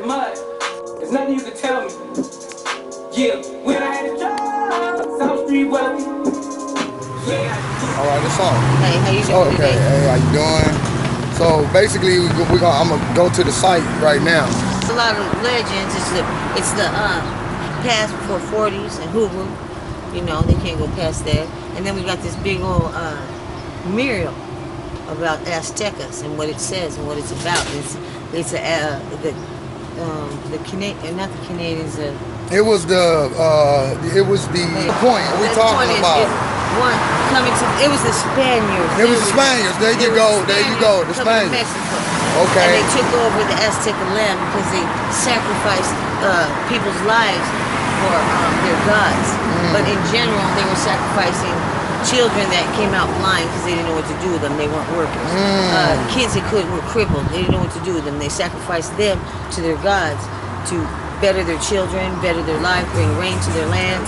mud. There's nothing you can tell me. Yeah, when I had a job, South Street wealthy. All right, it's on. Hey, how you doing Okay, today? hey, how you doing? So basically, I'm gonna go to the site right now. A lot of legends. It's the past before 40s and Hoover. You know, they can't go past that. And then we got this big old mural about Aztecas and what it says and what it's about. It's the Canadian, not the Canadians. It was the point we talking about. It was the Spaniards. It was the Spaniards. There you go. There you go. The Spaniards. Mexico. Okay. And they took over the Aztec land because they sacrificed people's lives for their gods. But in general, they were sacrificing children that came out blind because they didn't know what to do with them. They weren't workers. Kids that were crippled. They didn't know what to do with them. They sacrificed them to their gods to better their children, better their life, bring rain to their land.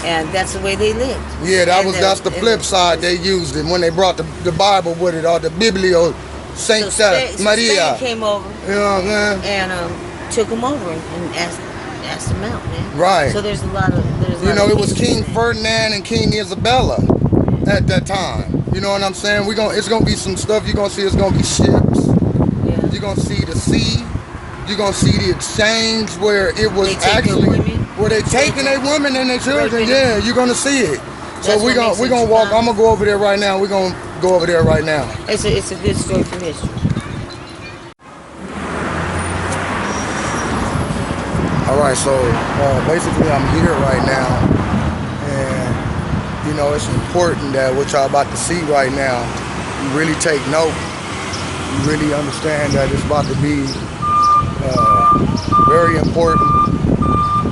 And that's the way they lived. Yeah, that's the flip side they used it when they brought the Bible with it, or the Biblio, Saint Maria. Spain came over, you know what I'm saying? And took them over and asked them out, man. Right. So there's a lot of it was King Ferdinand and King Isabella at that time. You know what I'm saying? It's gonna be some stuff you're gonna see. It's gonna be ships. Yeah. You're gonna see the sea. You're gonna see the exchange where it was where they taking their women and their children. Yeah, you're gonna see it. So we're gonna walk. I'm gonna go over there right now. We're gonna go over there right now. It's a good story from history. All right, so basically I'm here right now, and it's important that what y'all about to see right now, you really take note. You really understand that it's about to be very important.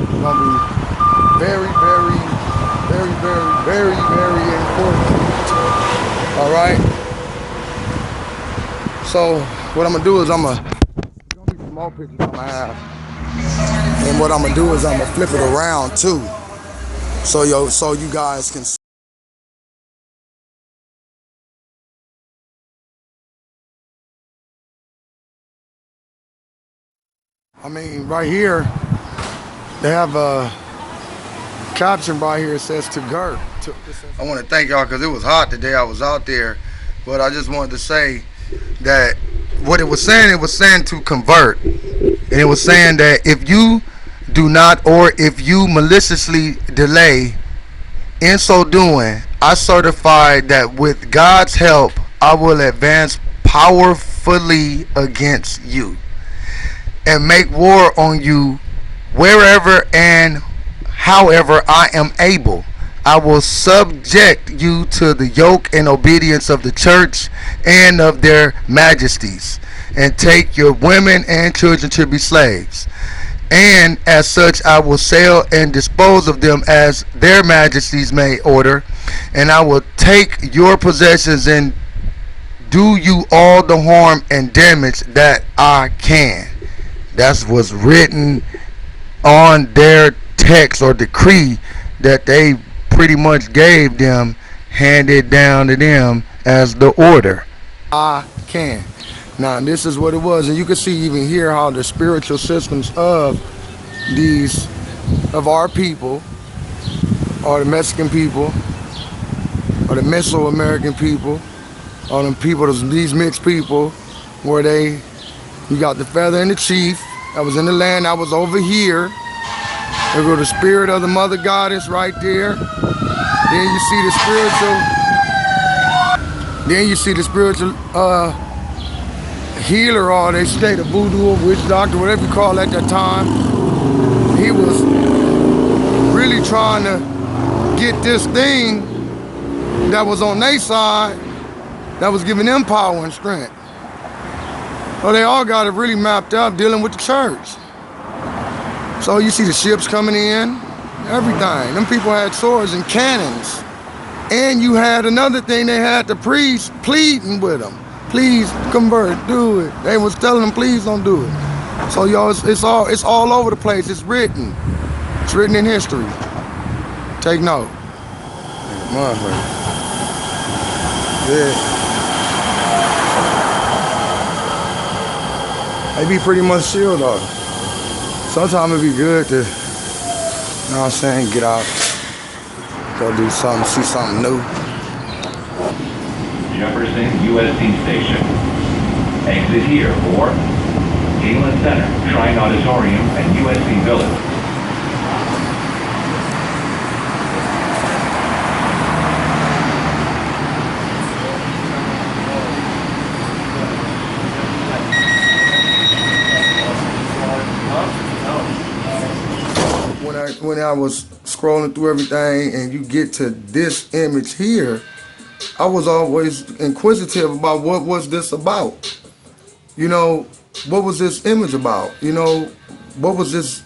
It's gonna be very, very, very, very, very, very important. All right. So what I'm gonna do is I'm gonna be some more pictures I'm gonna have, and what I'm gonna do is I'm gonna flip it around too, so you guys can see. I mean, right here, they have a caption right here that says to Gert. I want to thank y'all because it was hot today. I was out there, but I just wanted to say that what it was saying to convert. And it was saying that if you do not, or if you maliciously delay, in so doing, I certify that with God's help, I will advance powerfully against you and make war on you wherever and however I am able. I will subject you to the yoke and obedience of the church and of their majesties, and take your women and children to be slaves. And as such, I will sell and dispose of them as their majesties may order, and I will take your possessions and do you all the harm and damage that I can. That's what's written on their text or decree that they pretty much gave them, handed down to them as the order. I can. Now this is what it was, and you can see even here how the spiritual systems of our people, or the Mexican people, or the Mesoamerican people, or them people, these mixed people, where you got the feather and the chief that was in the land. I was over here. There go the spirit of the mother goddess right there. Then you see the spiritual healer, or they say the voodoo or witch doctor, whatever you call it at that time. He was really trying to get this thing that was on their side, that was giving them power and strength. So they all got it really mapped out, dealing with the church. So you see the ships coming in, everything. Them people had swords and cannons. And you had another thing, they had the priests pleading with them. Please convert, do it. They was telling them, please don't do it. So y'all, it's all over the place. It's written. It's written in history. Take note. Motherfucker. Yeah. They be pretty much chill though. sometimes it'd be good to, you know what I'm saying, get out, go do something, see something new. Jefferson USC Station. Exit here for Galen Center, Shrine Auditorium, and USC Village. When I was scrolling through everything and you get to this image here, I was always inquisitive about what was this about. You know, what was this image about? You know, what was this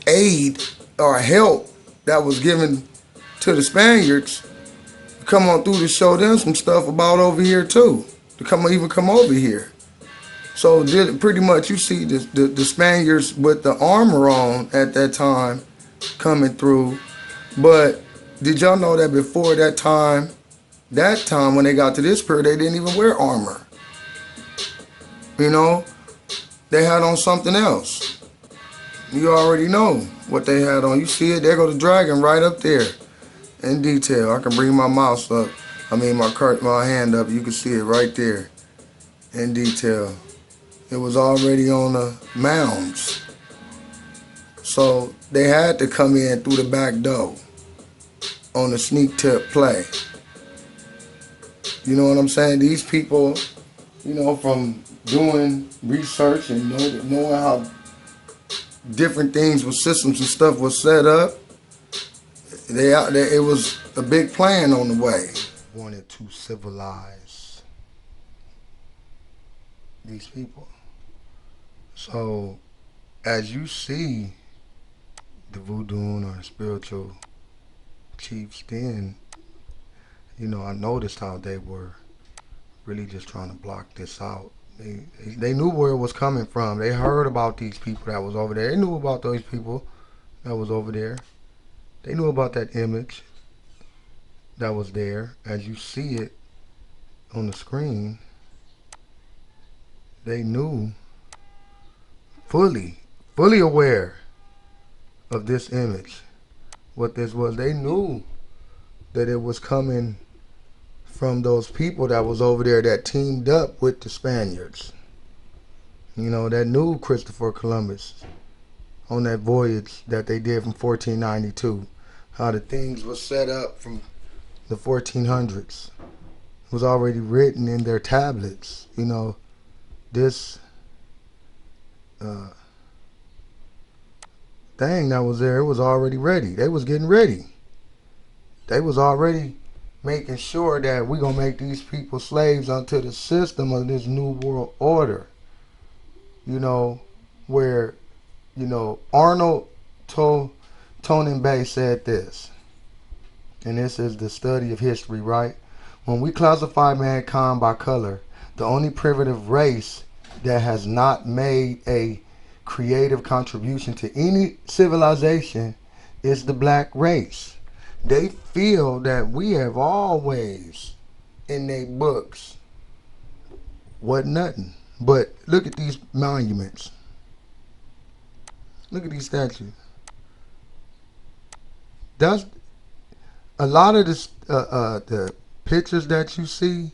aid or help that was given to the Spaniards to come on through to show them some stuff about over here too, to even come over here. So pretty much you see the Spaniards with the armor on at that time coming through. But did y'all know that before that time when they got to this period, they didn't even wear armor? You know, they had on something else. You already know what they had on. You see it, there go the dragon right up there in detail. I can bring my mouse up, my hand up, you can see it right there in detail. It was already on the mounds. So they had to come in through the back door on the sneak tip play. You know what I'm saying? These people, you know, from doing research and knowing how different things with systems and stuff was set up, it was a big plan on the way. Wanted to civilize these people. So, as you see the voodoo or the spiritual chiefs then, you know, I noticed how they were really just trying to block this out. They knew where it was coming from. They heard about these people that was over there. They knew about those people that was over there. They knew about that image that was there. As you see it on the screen, they knew, fully aware of this image, what this was. They knew that it was coming from those people that was over there that teamed up with the Spaniards. You know, that knew Christopher Columbus on that voyage that they did from 1492. How the things was set up from the 1400s. It was already written in their tablets. You know, this thing that was there, it was already ready. They was getting ready. They was already making sure that we're going to make these people slaves unto the system of this new world order. You know, where, you know, Arnold Tonin Bay said this, and this is the study of history, right? When we classify mankind by color, the only primitive race that has not made a creative contribution to any civilization is the black race. They feel that we have always, in their books, wasn't nothing. But look at these monuments. Look at these statues. That's a lot of this, the pictures that you see,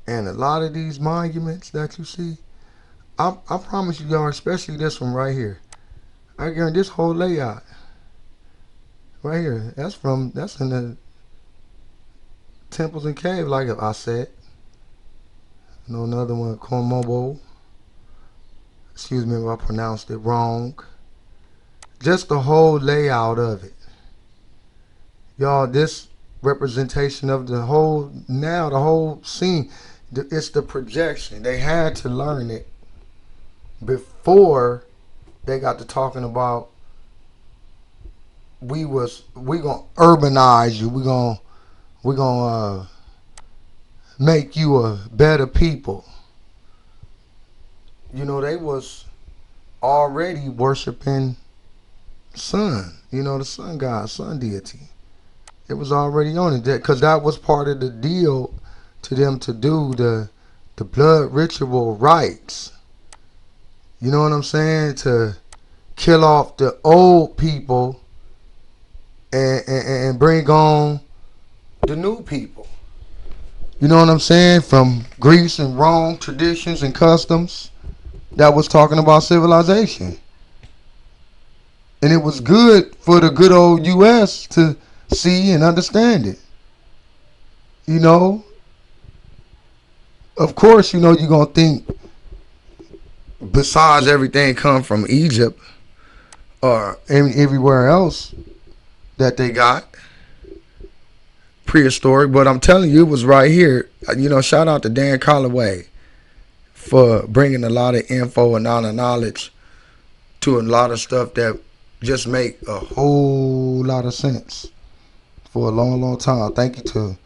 and a lot of these monuments that you see. I promise you, y'all, especially this one right here. I guarantee this whole layout right here. That's in the temples and caves, like I said. You know, another one, Komobo. Excuse me if I pronounced it wrong. Just the whole layout of it. Y'all, this representation of the whole scene, it's the projection. They had to learn it before they got to talking about we gonna urbanize you. We gonna make you a better people. You know, they was already worshiping sun. You know, the sun god, sun deity. It was already on it, because that was part of the deal to them to do the blood ritual rites. You know what I'm saying? To kill off the old people and bring on the new people. You know what I'm saying? From Greece and Rome, traditions and customs that was talking about civilization. And it was good for the good old U.S. to see and understand it. You know, of course, you know, you're going to think besides everything come from Egypt or everywhere else that they got prehistoric, but I'm telling you, it was right here. You know, shout out to Dan Colloway for bringing a lot of info and knowledge to a lot of stuff that just make a whole lot of sense for a long, long time. Thank you to,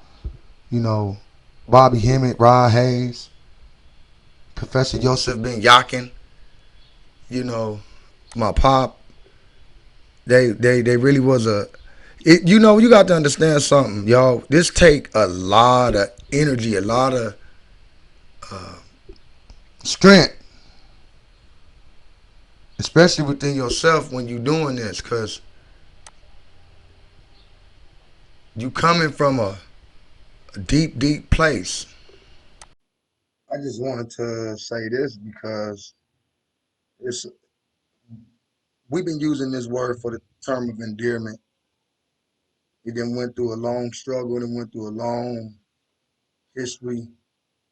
you know, Bobby Himmitt, Rod Hayes, Professor Yosef Ben Yakin, you know, my pop. They really was you know, you got to understand something, y'all. This take a lot of energy, a lot of strength, especially within yourself when you doing this, because you coming from a deep, deep place. I just wanted to say this because it's we've been using this word for the term of endearment. We then went through a long struggle and went through a long history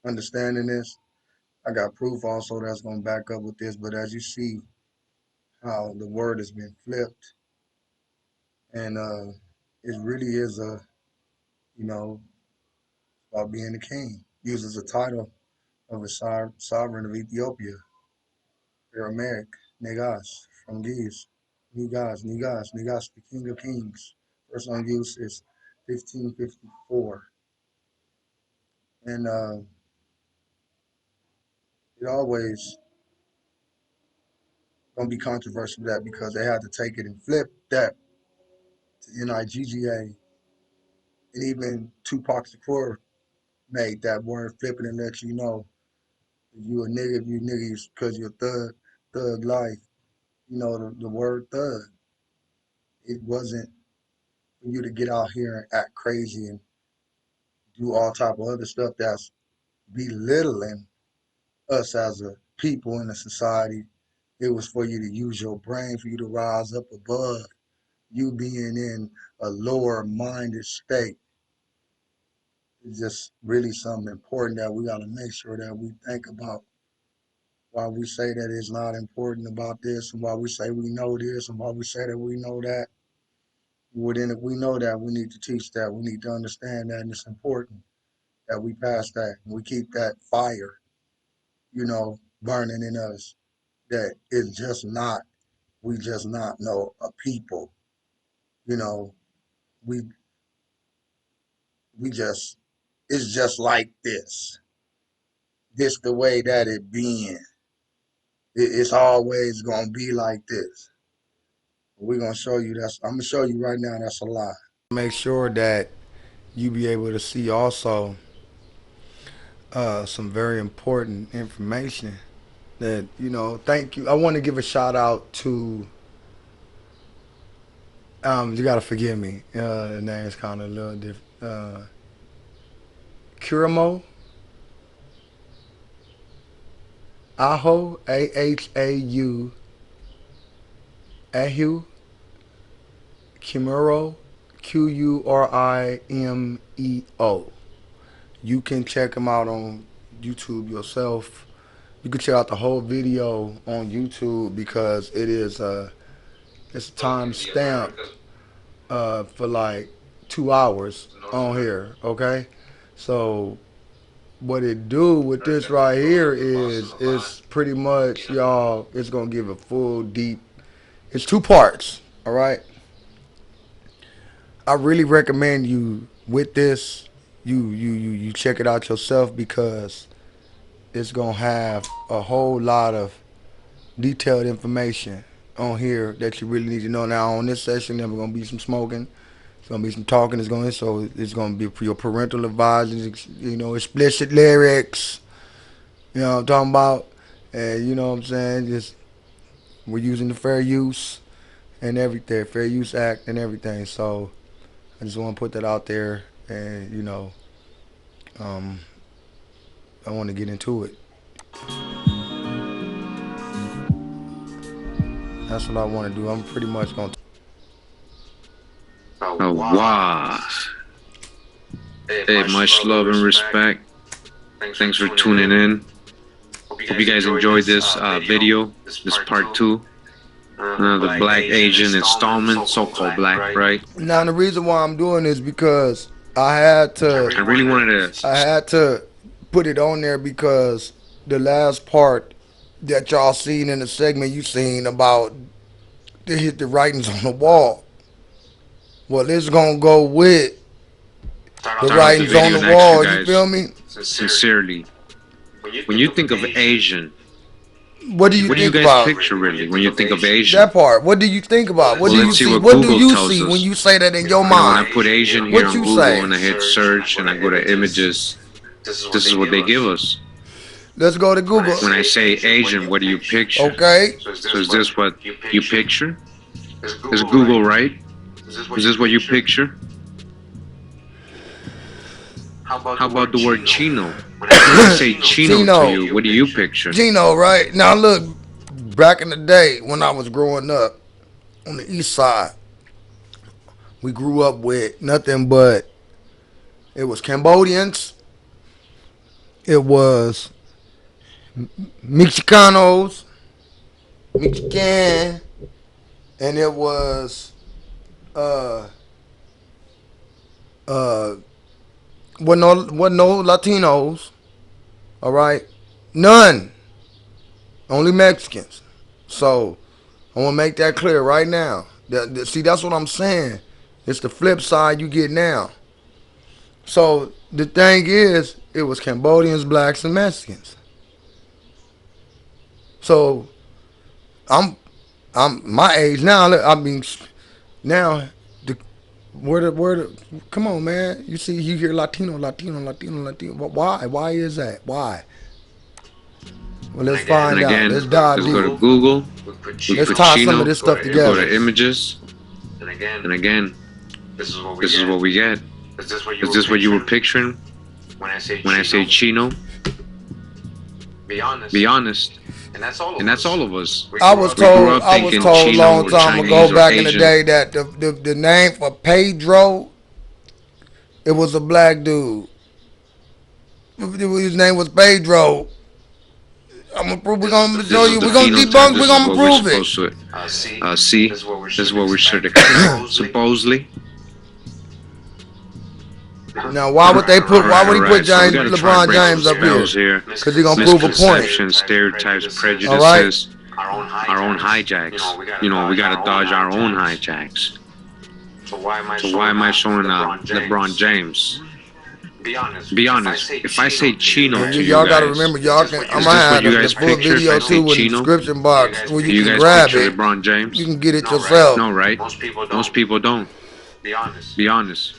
understanding this. I got proof also that's going to back up with this, but as you see how the word has been flipped, and it really is you know, about being the king. Uses a title of a sovereign of Ethiopia, Aramaic, Negas, from Giz. Negas, the king of kings. First on use is 1554. And it always gonna be controversial with that because they had to take it and flip that to Nigga, and even Tupac Shakur made that word flipping and let you know if you a nigga, if you niggas because you're thug life. You know the word thug. It wasn't for you to get out here and act crazy and do all type of other stuff that's belittling us as a people in a society. It was for you to use your brain, for you to rise up above you being in a lower minded state. It's just really something important that we got to make sure that we think about why we say that it's not important about this and why we say we know this and why we say that we know that. Well, then if we know that, we need to teach that. We need to understand that, and it's important that we pass that and we keep that fire, you know, burning in us. That it's just not, we just not know a people, you know, we we just, it's just like this the way that it being. It's always gonna be like this. We're gonna show you I'm gonna show you right now that's a lie. Make sure that you be able to see also some very important information that, you know, thank you. I want to give a shout out to, you got to forgive me. The name is kind of a little different. Kuramo, Aho, Ahau, Ahu, Kimuro, Qurimeo. You can check them out on YouTube yourself. You can check out the whole video on YouTube because it is it's time stamped for like 2 hours on here. Okay, so what it do with this right here is it's pretty much, y'all, it's gonna give a full deep, it's 2 parts. All right, I really recommend you with this, you check it out yourself because it's gonna have a whole lot of detailed information on here that you really need to know. Now on this session there's gonna be some smoking, it's gonna be some talking, it's gonna be for your parental advisors, you know, explicit lyrics, you know what I'm talking about. And you know what I'm saying? Just we're using the fair use and everything, Fair Use Act and everything. So I just want to put that out there, and um, I want to get into it. That's what I want to do. I'm pretty much gonna. Oh, wow. Hey, much love and respect. Thanks for tuning in. Hope you guys enjoyed this video, this part 2. The Black Asian installment, so-called black, right? Now the reason why I'm doing this because I had to. I really wanted to. I had to put it on there because the last part that y'all seen in the segment you seen about they hit the writings on the wall. Well, it's gonna go with the writings on the wall. You feel me? Sincerely, when you think of Asian, what do you think guys about? picture really when you think of Asian? That part. What do you think about? What do you see? What do you see when you say that in your mind? When I put Asian here on Google and I hit search and I go to images, this is what they give us. Let's go to Google. When I say Asian, what do you picture? Okay. So is this what you picture? Is Google right? Is this what you picture? How about the word Chino? When I say Chino to you, what do you picture? Chino, right? Now look, back in the day when I was growing up on the east side, we grew up with nothing but, it was Cambodians, it was Mexicanos, Mexican, and it was wasn't no Latinos, all right, none, only Mexicans. So I want to make that clear right now. See, that's what I'm saying. It's the flip side you get now. So the thing is, it was Cambodians, blacks, and Mexicans. So I'm my age now. I mean, now come on, man. You see, you hear Latino. Why is that? Why? Well, let's find out. Let's dive deep. Let's go to Google. Let's tie some of this stuff together. Go to images. And again, this is what we get. Is this what you were picturing? When I say Chino? Be honest. And that's all of us. I was told a long time ago, back in the day, that the name for Pedro, it was a black dude. His name was Pedro. We're gonna show you. We're gonna debunk. We're gonna prove it. See, this is what we're supposedly. Now, why would he put LeBron James up here? Because he's gonna prove a point. Stereotypes, prejudices, our own hijacks. You know, we gotta dodge our own hijacks. So why am I showing LeBron James? Be honest. If I say Chino to you y'all guys, gotta remember, y'all can. I'm gonna have the full video too in the description box where you can grab it. LeBron James? You can get it yourself. No, right? Most people don't. Be honest.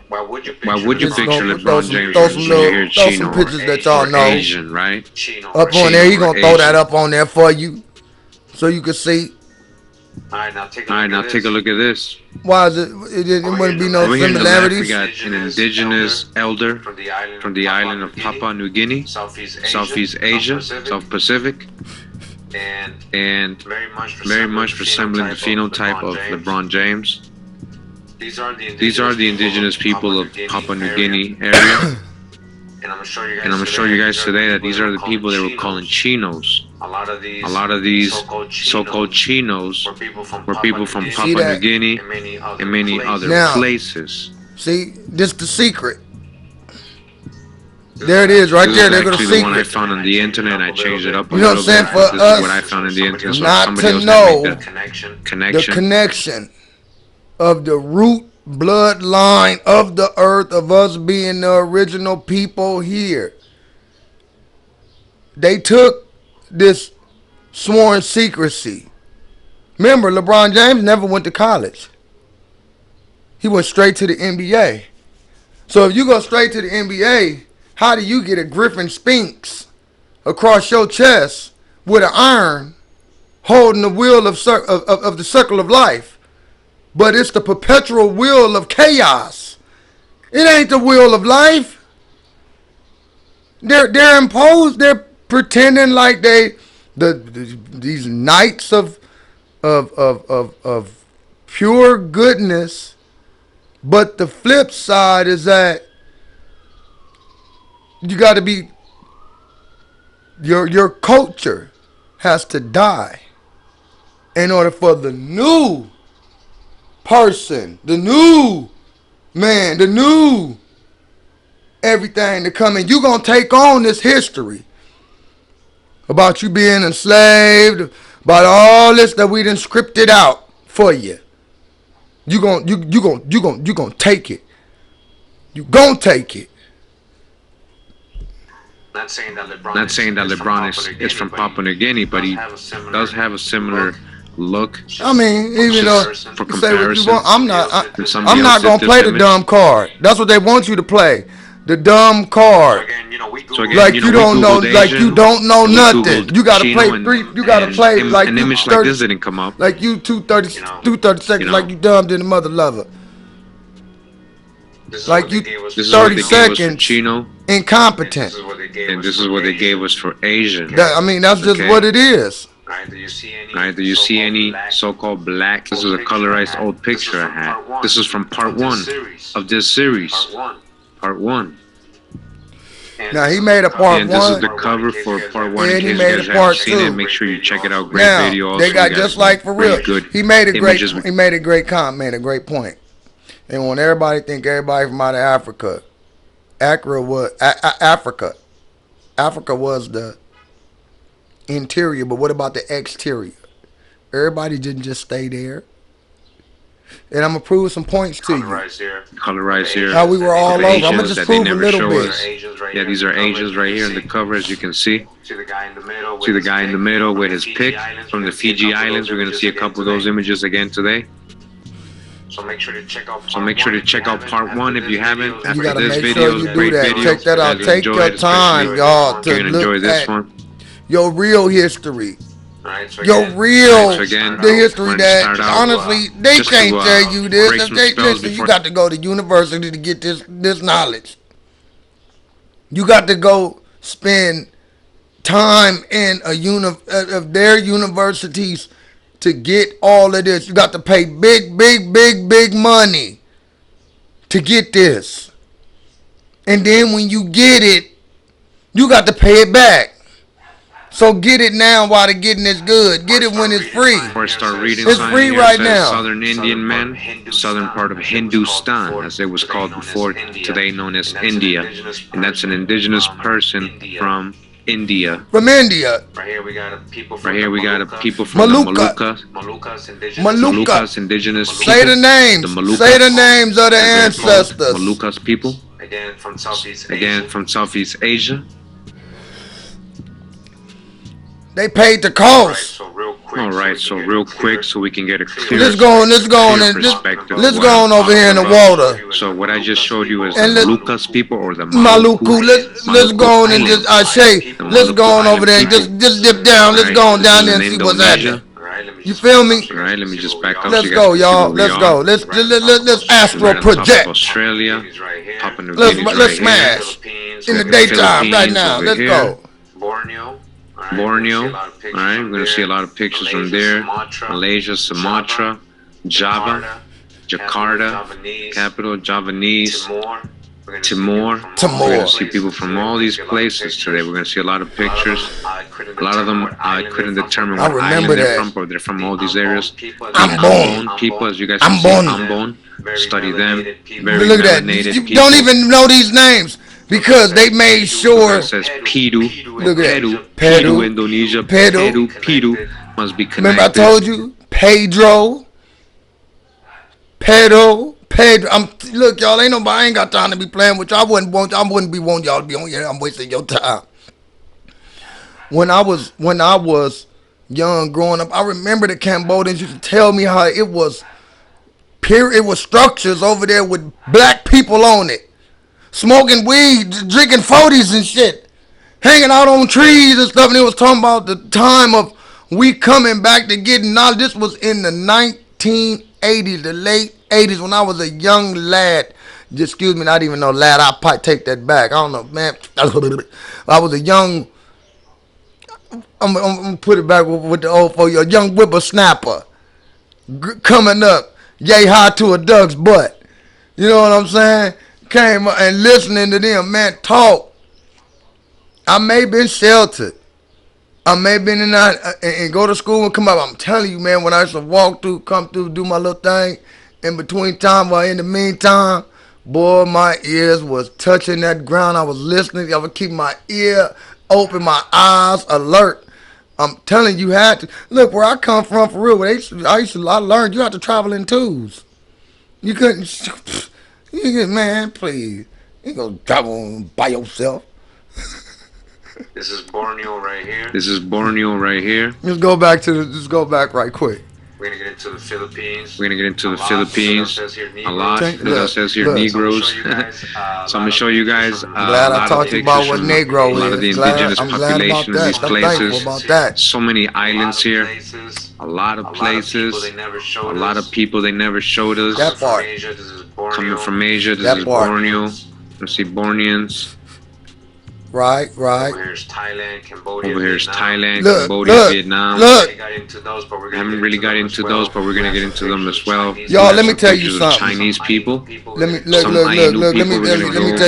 Why would you picture LeBron James when you hear Chino some pictures that y'all know. Asian, right? Up on there, he gonna throw that up on there for you, so you can see. Alright, now take a look at this. Why is it? It wouldn't be no similarities. We got an indigenous elder from the island of Papua New Guinea, Southeast Asia, South Pacific, and very much resembling the phenotype of LeBron James. These are the indigenous people of Papua New Guinea area. And I'm gonna show you guys today that these are the people they were calling Chinos. A lot of these so-called Chinos were people from Papua New Guinea and many other places. See, this the secret. There it is, right there. They're gonna see. This is the one I found on the internet. I changed it up a little bit. You know what I'm saying? For us, what I found on the internet, not to know the connection of the root bloodline of the earth, of us being the original people here. They took this sworn secrecy. Remember, LeBron James never went to college. He went straight to the NBA. So if you go straight to the NBA, How do you get a Griffin Sphinx across your chest with an iron holding the wheel of the circle of life? But it's the perpetual wheel of chaos. It ain't the wheel of life. They're imposed. They're pretending like these knights of pure goodness. But the flip side is that you got to be, your culture has to die in order for the new person, the new man, the new everything to come in. You're going to take on this history about you being enslaved, about all this that we done scripted out for you. You're going to take it. You're going to take it. Not saying that LeBron is from Papua New Guinea, but he does have a similar look. I mean, even though for comparison, I'm not going to play the dumb card. That's what they want you to play. The dumb card. Like you don't know, like you don't know nothing. You gotta play you gotta play like an image like this didn't come up. Like you 230 seconds, like you dumb than the mother lover. Like you 30 seconds incompetent. And this is what they gave us for Asian. I mean, that's just what it is. Alright, do you see any so-called black? This is a colorized old picture I had. This is from part 1 of this series. Part 1. Now he made a part 1. And this is the cover for part 1. And in he case made you a guys part haven't seen 2. it, make sure you check it out. Great Now, video. Also, they got just like for real. Good He made a great. images. He made a great comment. Made a great point. They want everybody to think everybody from out of Africa. Africa was the interior, but what about the exterior? Everybody didn't just stay there. And I'm gonna prove some points to you. Colorized here. How we were all over. I'm gonna Asians just prove a little bit. Yeah, these are Asians right here in the cover, as you can see. See the guy in the middle with his pick from the Fiji Islands. We're gonna see a couple of those images again today. So make sure to check out part 1 if you haven't. You After gotta this make video, sure you do great that. video. Check that out. Take your time, y'all, to You're gonna enjoy look this at one. your real history. So The history we're gonna that start out, honestly they just can't to, tell you this. break If some they spells listen, you before- got to go to university to get this knowledge. You got to go spend time in of their universities to get all of this. You got to pay big money to get this. And then when you get it, you got to pay it back. So get it now while the getting is good. Get it when it's free. Before I start reading, It's free right now. Southern Indian men, southern part of Hindustan, as it was called before, today known as India. And that's an indigenous person from India. From India. Right here we got a people from the Maluka. Malukas, indigenous people. Say the names. The Malukas, Say the names of the as they're called, ancestors. Malukas people. Again, from Southeast Asia. They paid the cost. Alright, so real quick, so we can get a clear Let's go on over here in the water. So what I just showed you is the And let- Malukas people or the Maluku. Let's go on and just let's go on over there and just dip down. Let's go on down there and see what's happening. You feel me? Alright, let me just back up. Let's so you go, guys y'all. can see Let's where we go. are. Let's astro Right on top of project. Australia, Papua New Let's Guinea's let's right smash here. in the The daytime right Philippines now. over Let's here. go. Borneo, alright, we're gonna see a lot of pictures from there. Malaysia, Sumatra, Java, Jakarta, capital, Javanese, Timor. We're gonna see people from all these places today. We're gonna see a lot of pictures. A lot of them I couldn't determine I what remember island they're that. from, but they're from all these areas. Ambon people, as you guys Ambon. can see, Ambon. Study them. Very Look at that. melanated You people. don't even know these names because they made sure. It says Pidu, Look at Peru, that. Peru, Indonesia, Peru. Peru must be connected. Remember I told you? Pedro. Look, y'all, I ain't got time to be playing with y'all. I wouldn't be wanting y'all to be on here. I'm wasting your time. When I was young growing up, I remember the Cambodians used to tell me how it was structures over there with black people on it. smoking weed, drinking 40s and shit, hanging out on trees and stuff. And it was talking about the time of we coming back to getting knowledge. This was in the 1980s, the late 80s, when I was a young lad. Just excuse me, not even no lad. I'll probably take that back. I don't know, man. I was a young. I'm gonna put it back with the old for you. A young whippersnapper coming up, yay high to a duck's butt. You know what I'm saying? Came up and listening to them, man, talk. I may have been sheltered. I may have been in that and go to school and come up. I'm telling you, man, when I used to walk through, come through, do my little thing, in between time or in the meantime, boy, my ears was touching that ground. I was listening. I would keep my ear open, my eyes alert. I'm telling you, had to look where I come from for real. I learned you had to travel in twos. You couldn't. Man, please, you gonna travel by yourself. This is Borneo right here. This is Borneo right here. Let's go back right quick. We're gonna get into the Philippines. We're gonna get into the Philippines. A lot. It says here Negroes. So I'm gonna show you guys. Glad I talked about what Negro is. A lot of the indigenous population in these places. So many islands here. A lot of places. A lot of people they never showed us. That part. Coming from Asia. This is Borneo. Let's see Borneans. Right. Over here is Thailand, Cambodia, Vietnam. Look. I haven't really got into those, but we're gonna get into them as well. Y'all, let me tell you something. Chinese people. Let me tell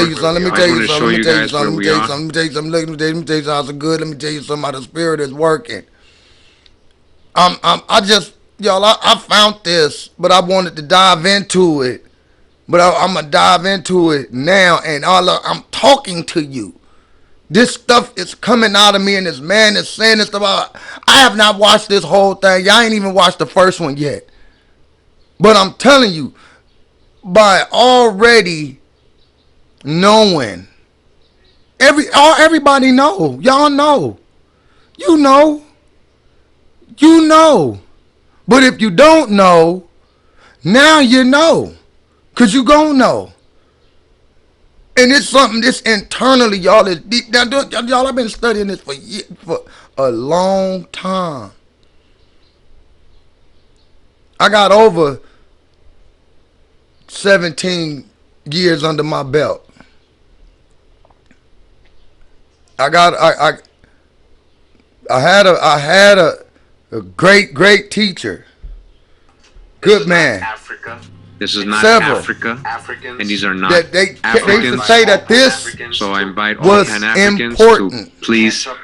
you something. Look, how's it good. Let me tell you something. How the spirit is working. I found this, but I wanted to dive into it. But I'm gonna dive into it now, and I'm talking to you. This stuff is coming out of me, and this man is saying this stuff. I have not watched this whole thing. Y'all ain't even watched the first one yet. But I'm telling you, by already knowing, everybody know. Y'all know. You know. But if you don't know, now you know. Because you gonna know. And it's something this internally, y'all, is deep down. Y'all, I've been studying this for a long time. I got over 17 years under my belt. I had a great teacher. Good man. This is not Africa, and these are not Africans. They used to say that this so I invite all was Pan-Africans important. to please And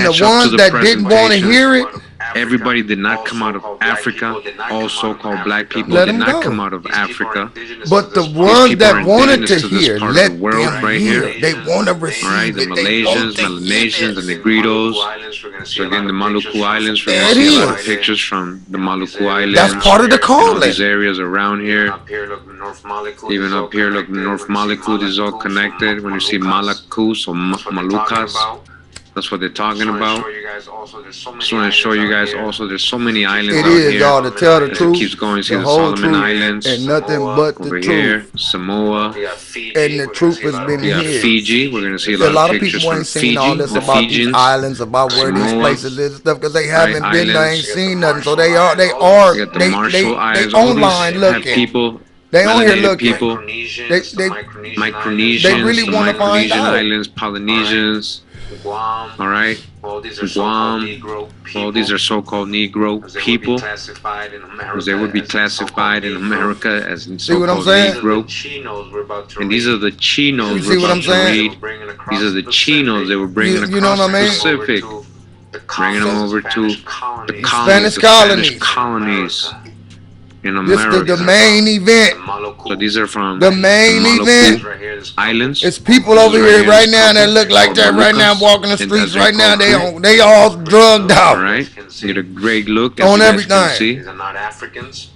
the ones that didn't want to hear it, everybody did not come out of Africa. All so-called black people did not come out of Africa. But the ones that wanted to hear, let them right hear. here. They want to receive All right, the it. Malaysians, Melanesians, the Negritos. So again, the Maluku Islands. We're going to see a lot of pictures from the Maluku Islands. That's part of the calling. These areas around here. Even up here, look, North Maluku, this is all connected. When you see Malakus or Malukas, that's what they're talking about. Just want to show you guys also, there's so many islands out here. It is, y'all, to tell the truth. It keeps going. See the the whole Solomon truth, Islands. and nothing but the over truth. here, Samoa. And the truth has been We got here. Fiji. We're going to see a A lot lot of of pictures people from ain't seen Fiji, all this the about these Fijians. islands, about where these Samoa. places is and stuff, because they haven't been there, ain't Islands. seen nothing. So they We got the they Marshall Islands. All online these have looking. people. They on here melanated looking. people. They Micronesians, They really the wanna find Micronesian out. Islands, Polynesians. All right, Guam. All these are so-called Negro people, because they would be classified in America as See what I'm so-called saying? Negro. And these are the Chinos You see we're what I'm about to saying? read. These are the Chinos they were bringing You know across what I mean? the Pacific, bringing them over to the Spanish Spanish colonies in This America. is the main event. So these are from The main Maluku event. Islands. It's people over here right now that look like that right now, walking the streets right now. They all drugged out. All right, get a great look as On you guys everything. can see. These are not Africans.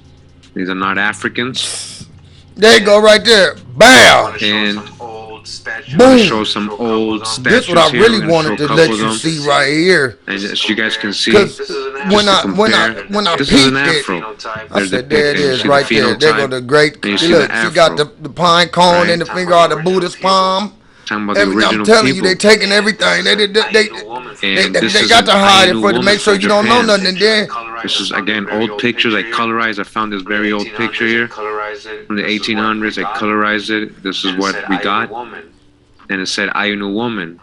These are not Africans. There you go right there. Bam. And Boom. Show some old statues. This is what I here. really wanted to let you see right here. And as you guys can see, Because when I this peeped is an it, afro. I said, there it is right there. There go the great. Look, she got the pine cone in the finger of the Buddhist palm. Talking about the original I'm telling people. you, they taking everything. They got to hide it for to make sure you don't know nothing. And then this is again old pictures. I colorized. I found this very old picture here from the 1800s. I colorized it. This is what we got, and it said Ainu woman.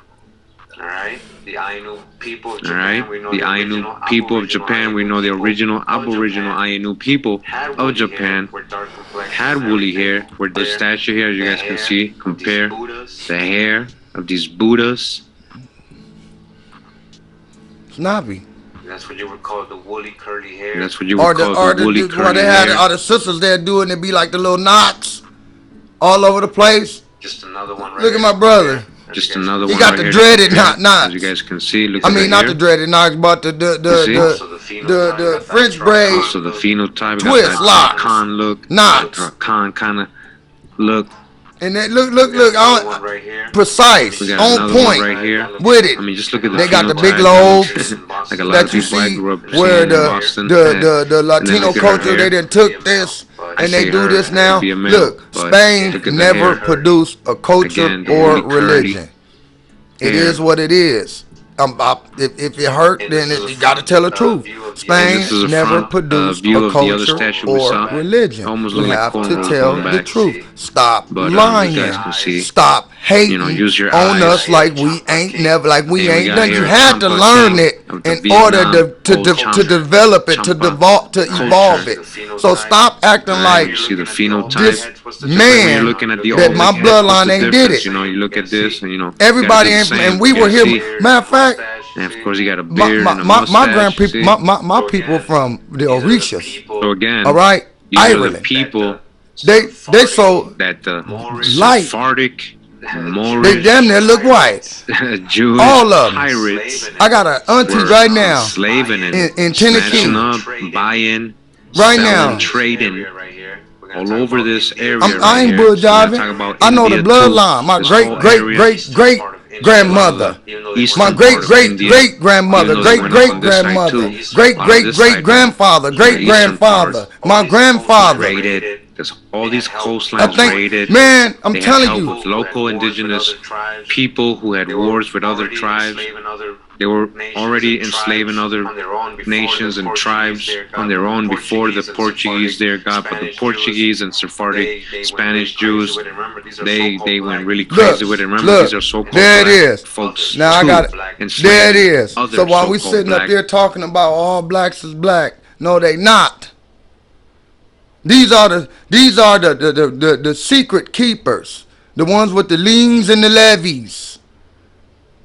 All right. The Ainu people of All right, the Ainu people of Japan, we know the original Aboriginal Ainu people of Japan had woolly hair. Where the statue here, as you guys can see, compare the hair of these Buddhas. it's Navi. That's what you would call the woolly curly hair. That's what you would call the woolly curly hair. All the sisters there doing it be like the little knots all over the place. Just another one. Look at my brother. Just another one. He got the dreaded knots. As you guys can see, look. I mean, not the dreaded knots, but the French braid. Also the phenotype, twist lock, Khan look, knots, Khan kind of look. And then look, precise, on point, right here. with it. I mean, just look at the they got the big lobes. lobes Like a lot that of you people I see grew up where seeing in Boston. the Latino culture, they done took this and they do this now. Look, Spain never produced a culture or religion. It is what it is. If it hurt, then you got to tell the truth. Spain never produced a culture or religion. You have to tell the truth. Stop lying. Stop hating on us like we ain't never, like we ain't done. You had to learn it in order to develop it, to evolve it. So stop acting like this man that my bloodline ain't did it. You know, you look at this and you know everybody and we were here. Matter of fact, and of course, you got a beard and a my mustache. my people from the Orishas. So again, all right, Ireland. The people they so that the light. Sephardic, Moorish, they damn near look white. Jewish all of them. Pirates. I got an auntie right now slaving in Tennessee, buying, right selling, now, trading. All over this area. I ain't bull jiving. I know the bloodline. My great grandmother, my great grandmother, great grandmother, great grandfather, my grandfather. There's all these coastlines raided. Man, I'm telling you, local indigenous people who had wars with other tribes. They were already enslaving other nations and tribes on their own before the Portuguese there got. But the Portuguese and Sephardic Spanish Jews, they went really crazy with it. Remember, these are so-called black folks. Now I got it. There it is. So while we sitting up there talking about all blacks is black, no, they not. These are the secret keepers, the ones with the liens and the levies,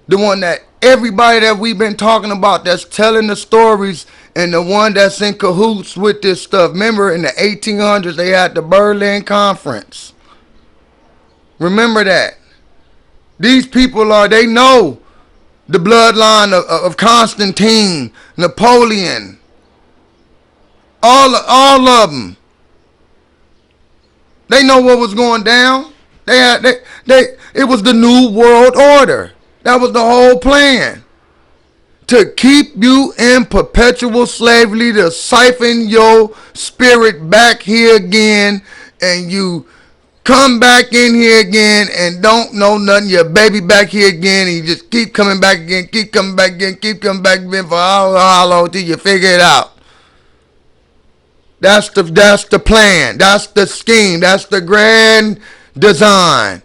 the one that everybody that we've been talking about that's telling the stories, and the one that's in cahoots with this stuff. Remember, in the 1800s they had the Berlin Conference. Remember that. These people they know the bloodline of Constantine, Napoleon, all of them. They know what was going down. It was the New World Order. That was the whole plan. To keep you in perpetual slavery, to siphon your spirit back here again, and you come back in here again and don't know nothing. Your baby back here again, and you just keep coming back again, keep coming back again for how long till you figure it out. That's the plan. That's the scheme. That's the grand design.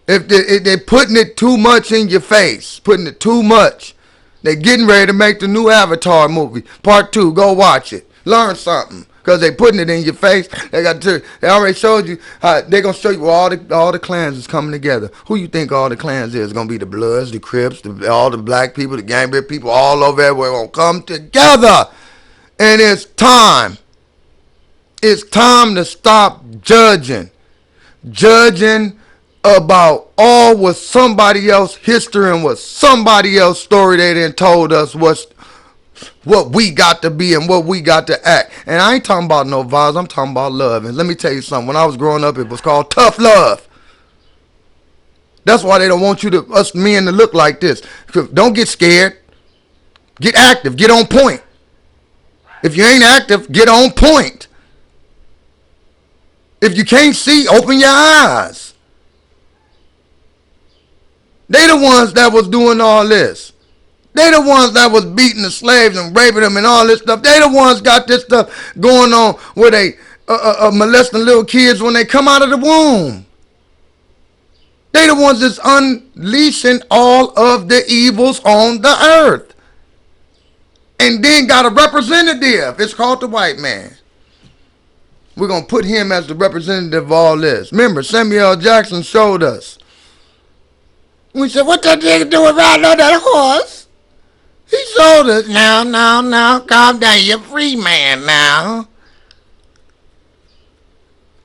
If they're putting it too much in your face, putting it too much, they're getting ready to make the new Avatar movie, Part 2. Go watch it. Learn something. Because they're putting it in your face. They already showed you how they're going to show you all the clans is coming together. Who you think all the clans is? It's going to be the Bloods, the Crips, all the black people, the Gambia people, all over everywhere going to come together. And it's time. It's time to stop judging. Judging about all what somebody else history and what somebody else story they done told us what we got to be and what we got to act. And I ain't talking about no vibes. I'm talking about love. And let me tell you something. When I was growing up, it was called tough love. That's why they don't want us men to look like this. Don't get scared. Get active. Get on point. If you ain't active, get on point. If you can't see, open your eyes. They the ones that was doing all this. They the ones that was beating the slaves and raping them and all this stuff. They the ones got this stuff going on where they molesting little kids when they come out of the womb. They the ones that's unleashing all of the evils on the earth. And then got a representative. It's called the white man. We're going to put him as the representative of all this. Remember, Samuel Jackson showed us. We said, what that nigga doing riding on that horse? He showed us. Now, calm down. You're a free man now.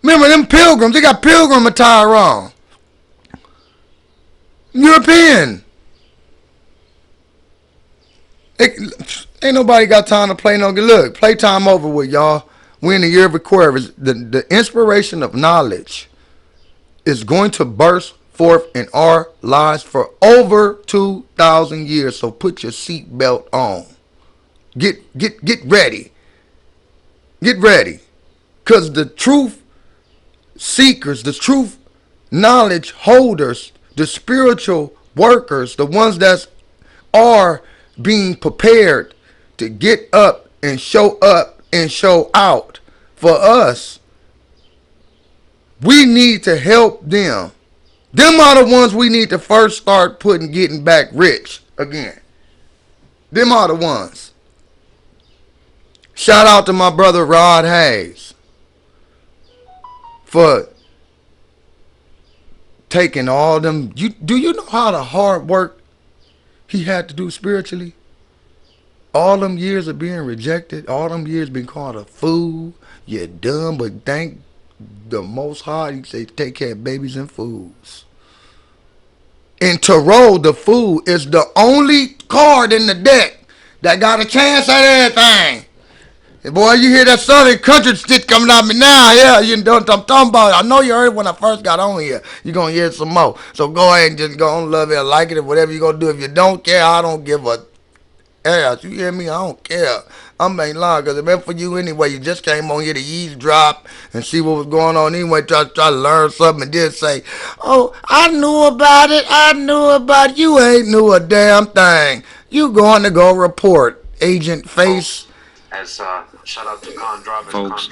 Remember them pilgrims? They got pilgrim attire on. European. Ain't nobody got time to play no good. Look, playtime over with, y'all. We're in the year of Aquarius. The inspiration of knowledge is going to burst forth in our lives for over 2,000 years. So put your seatbelt on. Get ready. Get ready. Because the truth seekers, the truth knowledge holders, the spiritual workers, the ones that are being prepared to get up and show out for us, we need to help them. Them are the ones we need to first start getting back rich again. Them are the ones. Shout out to my brother Rod Hayes for taking all them. Do you know how the hard work he had to do spiritually? All them years of being rejected, all them years being called a fool, you're dumb, but thank the Most High, he say take care of babies and fools. In Tarot, the fool is the only card in the deck that got a chance at everything. And boy, you hear that Southern country shit coming out me now. Yeah, you know what I'm talking about. I know you heard it when I first got on here. You're going to hear some more. So go ahead and just go on, love it, like it, or whatever you're going to do. If you don't care, I don't give a ass. You hear me? I don't care. I'm ain't lying, because it meant for you anyway. You just came on here to eavesdrop and see what was going on anyway. Try to learn something and then say, oh, I knew about it. I knew about it. You ain't knew a damn thing. You going to go report Agent Face. As shout out to Con Drop, folks.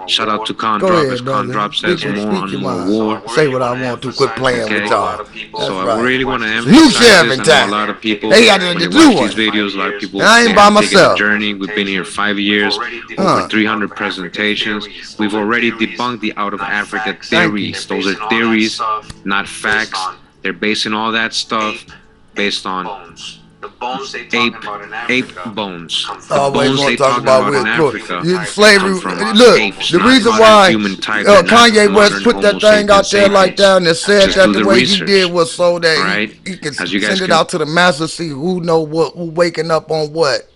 Shout out to Con Drop, as Con Drop says more on more war. Say what I want to. Quit playing with y'all. So I really want to emphasize this. I know a lot of people when they watch these videos, a lot of people I ain't by myself. A journey. We've been here 5 years, over 300 presentations. We've already debunked the out of Africa theories. Those are theories, not facts. They're basing all that stuff based on the bones they talking about in Africa. Ape bones. The bones they talking about in Africa. Slavery. Look, apes, the reason why Kanye West put that thing out there like that and said that the way he did was so that he can send it out to the masses, see who know what, who waking up on what.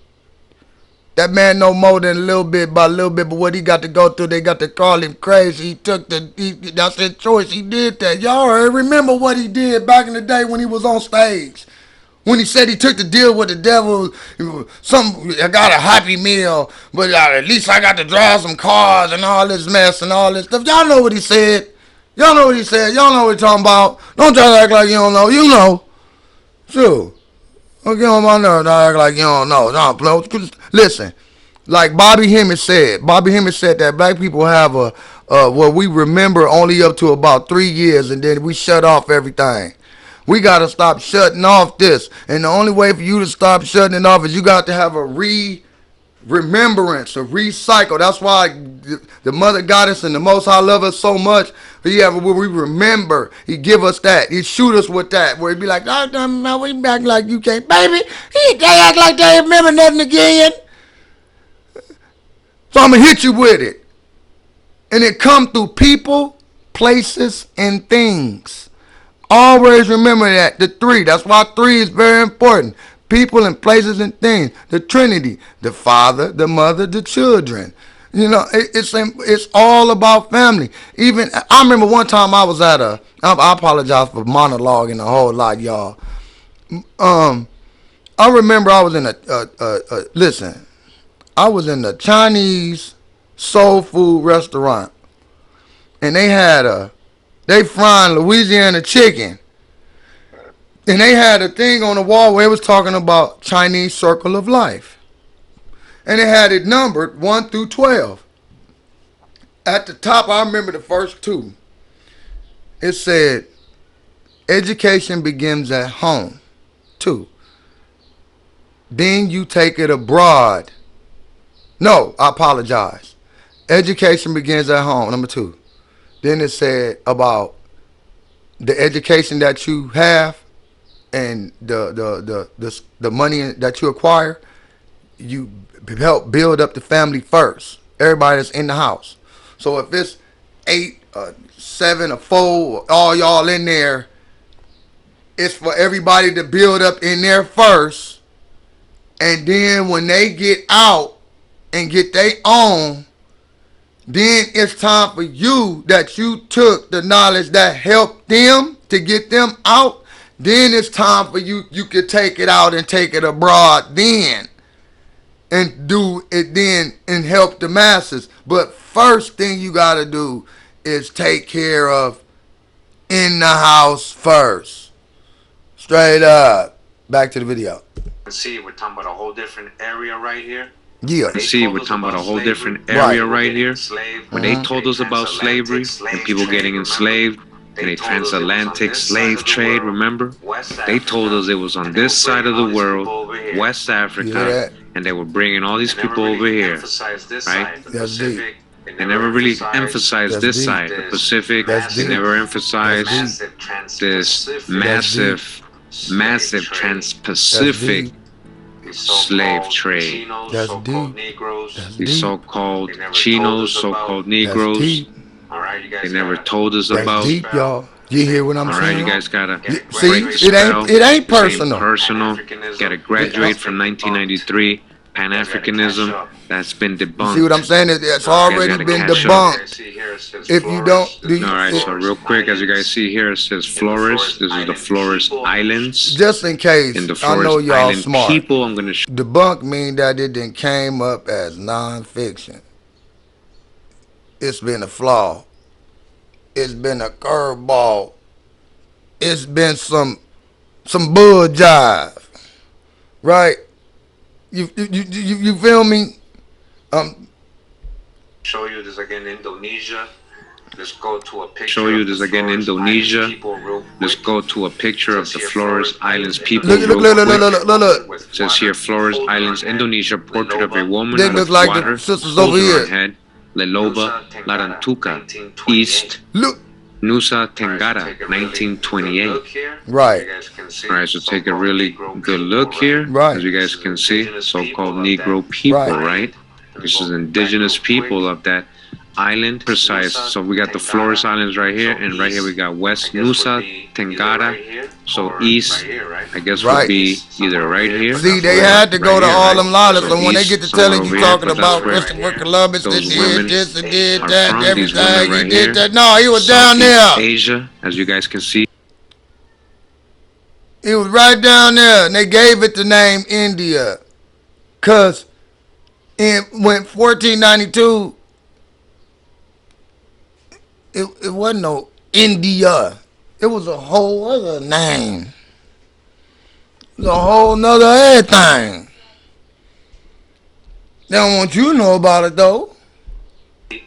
That man know more than a little bit by a little bit, but what he got to go through, they got to call him crazy. That's his choice. He did that. Y'all remember what he did back in the day when he was on stage. When he said he took the deal with the devil, I got a Happy Meal, but at least I got to drive some cars and all this mess and all this stuff. Y'all know what he said. Y'all know what he said. Y'all know what he's talking about. Don't try to act like you don't know. You know. Sure. Don't get on my nerves. Don't act like you don't know. No, listen, like Bobby Himmitt said. Bobby Himmitt said that black people have what we remember only up to about 3 years, and then we shut off everything. We got to stop shutting off this. And the only way for you to stop shutting it off is you got to have a remembrance, a recycle. That's why the Mother Goddess and the Most High love us so much. We remember. He give us that. He shoot us with that. Where he be like, oh, we back like you can't. Baby, they act like they ain't remember nothing again. So I'm going to hit you with it. And it come through people, places, and things. Always remember that, the three. That's why 3 is very important. People and places and things. The Trinity, the Father, the Mother, the children. You know, it's all about family. Even I remember one time I was at I apologize for monologuing a whole lot, y'all. I remember I was in listen. I was in a Chinese soul food restaurant, and they frying Louisiana chicken, and they had a thing on the wall where it was talking about Chinese circle of life, and it had it numbered 1 through 12. At the top, I remember the first two. It said, education begins at home. 2. Then you take it abroad. No, I apologize. Education begins at home. Number 2. Then it said about the education that you have and the money that you acquire. You help build up the family first. Everybody that's in the house. So if it's 8, 7, or 4, all y'all in there, it's for everybody to build up in there first. And then when they get out and get their own, then it's time for you that you took the knowledge that helped them to get them out. Then it's time for you could take it out and take it abroad then. And do it then and help the masses. But first thing you got to do is take care of in the house first. Straight up. Back to the video. See, we're talking about a whole different area right here. Yeah. See, we're talking about a whole different area right here. When they told us about slavery and people getting enslaved and a transatlantic slave trade, remember? They told us it was on this side of the world, West Africa, and they were bringing all these people over here, right? That's deep. They never really emphasized this side, the Pacific. They never emphasized this massive trans-Pacific slave trade. That's deep. These so-called Chinos, so-called Negroes. They never told us about. That's deep, y'all. You hear what I'm saying? All right, you guys gotta see. It ain't personal. Gotta graduate from 1993. Pan-Africanism, that's been debunked. See what I'm saying? It's already been debunked. If you don't, alright, so real quick, as you guys see here, it says Flores. This is the Flores Islands. Just in case, in the Flores I know y'all Island smart. People, I'm gonna debunk mean that it didn't came up as non-fiction. It's been a flaw. It's been a curveball. It's been some bull jive, right? You feel me? Show you this again, Indonesia. Let's go to a picture. Show you this again, Indonesia. Let's go to a picture of the Flores Islands people. Look. It says here, Flores Islands, Indonesia. Portrait of a woman. They look like the sisters over here. Head, Leloba, Larantuka, East. Look. Nusa Tenggara, 1928. Right. Alright, so take a really good look here. Right. As you guys can see, so-called Negro people, right? This is indigenous people of that island. Precise. So we got the Flores Islands right here, and right here we got West Nusa Tenggara. So east, I guess would be either right here. See, they had to go to all them laws, so when they get to telling you talking about Christopher Columbus, that did this and did that, everything, he did that. No, he was down there. Asia, as you guys can see. He was right down there, and they gave it the name India. Because when 1492, it wasn't no India. It was a whole other name. It was a whole nother everything. They don't want you to know about it, though.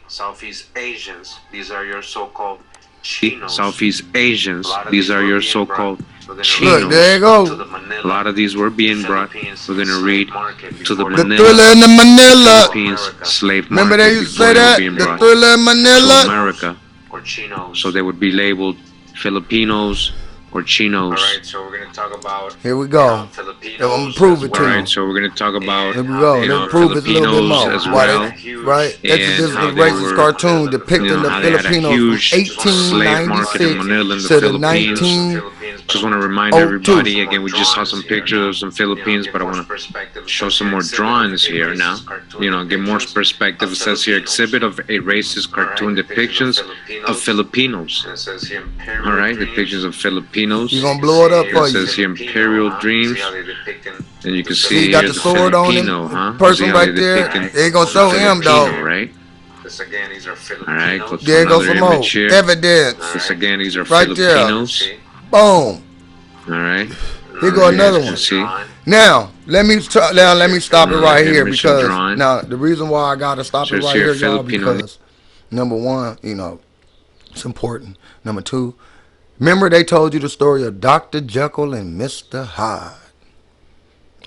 Southeast Asians, these are your so-called Chinos. Southeast Asians, these are your so-called Chinos. Look, there you go. A lot of these were being brought. We're going to read to the Manila. The Thriller in the Manila. Philippines slave market. Remember they used to say that? The Thriller in Manila. To America. So they would be labeled Filipinos or Chinos. Alright, so we're going to talk about... Here we go. Filipinos. I'm going to prove it to you. Alright, so we're going to talk about... Here we go. Let's prove it a little bit more. As well. Right? This is a racist cartoon depicting the Filipinos from 1896 to the Just want to remind everybody, again, we just saw some pictures of some Philippines, but I want to show some more drawings here now. You know, get more perspective. It says here, exhibit of a racist cartoon depictions of Filipinos. All right, depictions of Filipinos. You gonna blow it up for you. It says here, Imperial Dreams. And you can see he got here the sword on him. Person right there. They ain't gonna show him though. Right? All right, go to there goes another some more image here. evidence. This again, these are right Filipinos. There. Boom. All right. Here go another one. See? Now let me stop it right here because now the reason why I gotta stop it right here, y'all, because number one, you know, it's important. Number two, remember they told you the story of Dr. Jekyll and Mr. Hyde.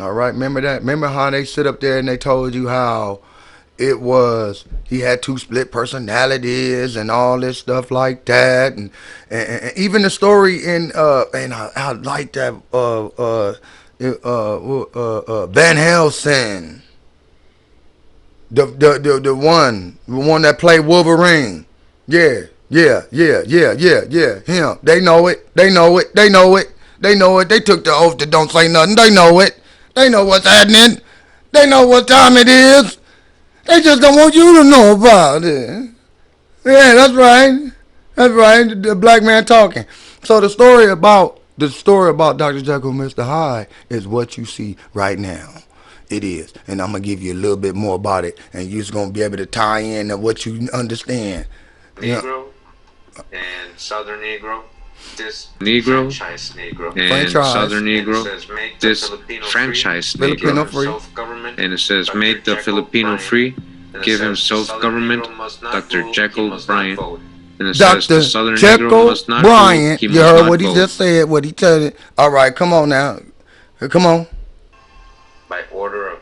All right, remember that? Remember how they sit up there and they told you how it was he had 2 split personalities and all this stuff like that, and even the story in and I like that Van Helsing, the one that played Wolverine, yeah, him. They know it. They took the oath that don't say nothing. They know it. They know what's happening. They know what time it is. They just don't want you to know about it. Yeah, that's right. That's right. The black man talking. So the story about Dr. Jekyll and Mr. Hyde is what you see right now. It is. And I'm going to give you a little bit more about it. And you're just going to be able to tie in to what you understand. Negro and Southern Negro. This franchise Negro and Southern Negro, this franchise Negro, and it says make the Filipino free, give him self-government, Dr. Jekyll Bryant, and it says the Southern Negro must not Bryant, you heard what he just said, what he told it. All right, come on now, come on. By order of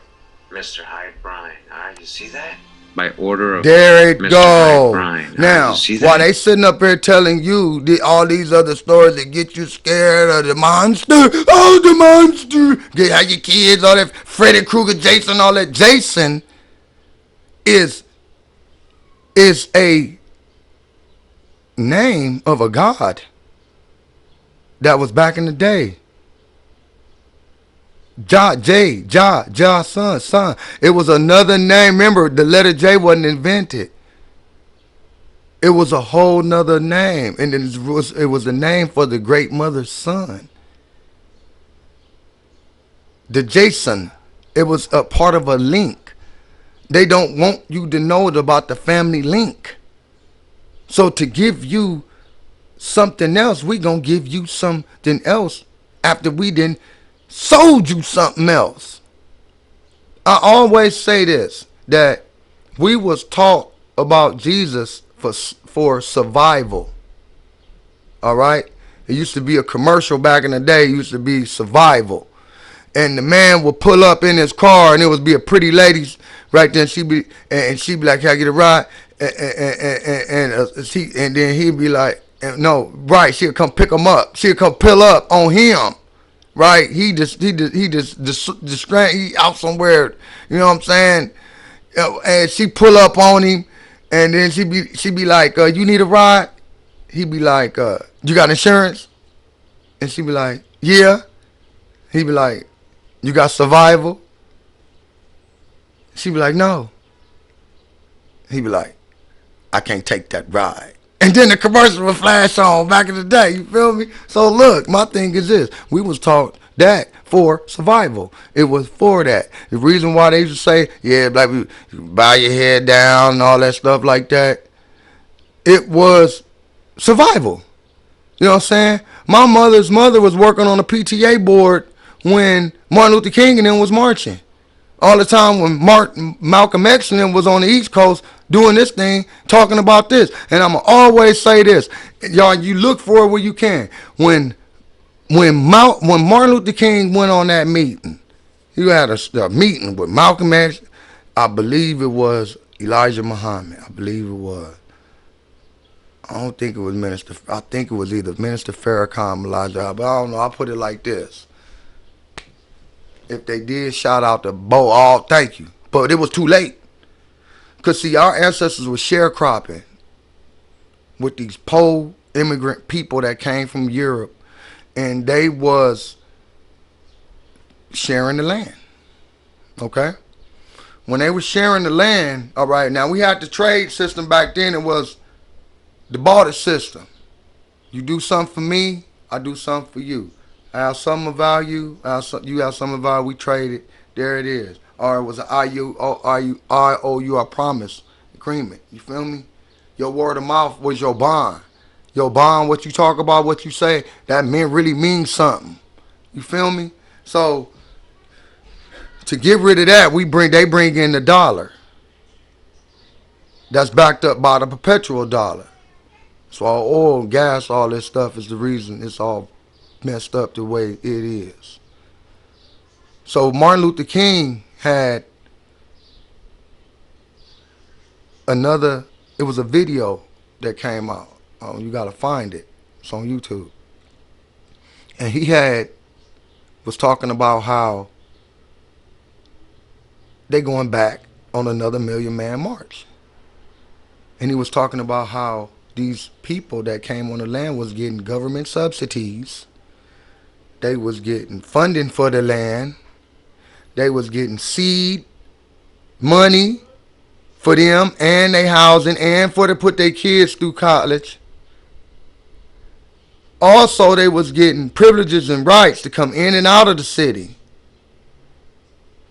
Mr. Hyde Bryant, all right, you see that? By order of there it Mr. go. Now, while they sitting up here telling you all these other stories that get you scared of the monster, the monster, get how your kids, all that Freddy Krueger, Jason, all that. Jason is a name of a god that was back in the day. Son. It was another name. Remember, the letter J wasn't invented. It was a whole nother name. And it was a name for the great mother's son. The Jason. It was a part of a link. They don't want you to know about the family link. So to give you something else, we gonna give you something else after we done sold you something else. I always say this, that we was taught about Jesus for survival. All right? It used to be a commercial back in the day. It used to be survival. And the man would pull up in his car and it would be a pretty lady right there. She'd be like, can I get a ride? And then he'd be like, no, right. She'll come pick him up. She'll come pull up on him. Right, he out somewhere, you know what I'm saying? And she pull up on him, and then she be like, you need a ride? He be like, you got insurance? And she be like, yeah. He be like, you got survival? She be like, no. He be like, I can't take that ride. And then the commercial would flash on back in the day. You feel me? So look, my thing is this. We was taught that for survival. It was for that. The reason why they used to say, yeah, black people, bow your head down and all that stuff like that. It was survival. You know what I'm saying? My mother's mother was working on a PTA board when Martin Luther King and them was marching. All the time when Malcolm X and them was on the East Coast doing this thing, talking about this. And I'm going to always say this. Y'all, you look for it where you can. When Martin Luther King went on that meeting, you had a meeting with Malcolm X. I believe it was Elijah Muhammad. I believe it was. I don't think it was Minister. I think it was either Minister Farrakhan, Elijah. But I don't know. I'll put it like this. If they did, shout out to Bo. Thank you. But it was too late. Because, see, our ancestors were sharecropping with these Pole immigrant people that came from Europe. and they was sharing the land. Okay? When they were sharing the land, all right, now we had the trade system back then. It was the barter system. You do something for me, I do something for you. I have something of value, you have something of value, we trade it. There it is. Or it was an I owe you a promise agreement. You feel me? Your word of mouth was your bond. Your bond, what you talk about, what you say, that really means something. You feel me? So to get rid of that, they bring in the dollar. That's backed up by the perpetual dollar. So all oil, gas, all this stuff is the reason it's all messed up the way it is. So Martin Luther King had it was a video that came out. You gotta find it. It's on YouTube. And he was talking about how they going back on another Million Man March. And he was talking about how these people that came on the land was getting government subsidies. They was getting funding for the land. They was getting seed money for them and their housing and for to put their kids through college. Also, they was getting privileges and rights to come in and out of the city,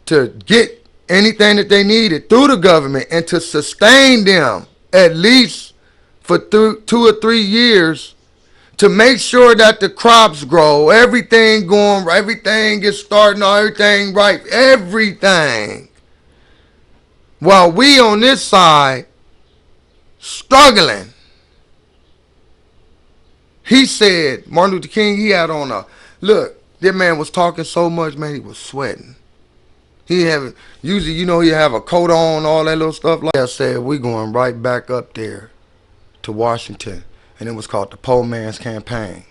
to get anything that they needed through the government and to sustain them at least for 2 or 3 years, to make sure that the crops grow, everything going, everything gets starting, everything right, everything. While we on this side struggling. He said, Martin Luther King, he had on look, that man was talking so much, man, he was sweating. Usually, he have a coat on, all that little stuff. Like I said, we going right back up there to Washington. And it was called the Poor Man's Campaign.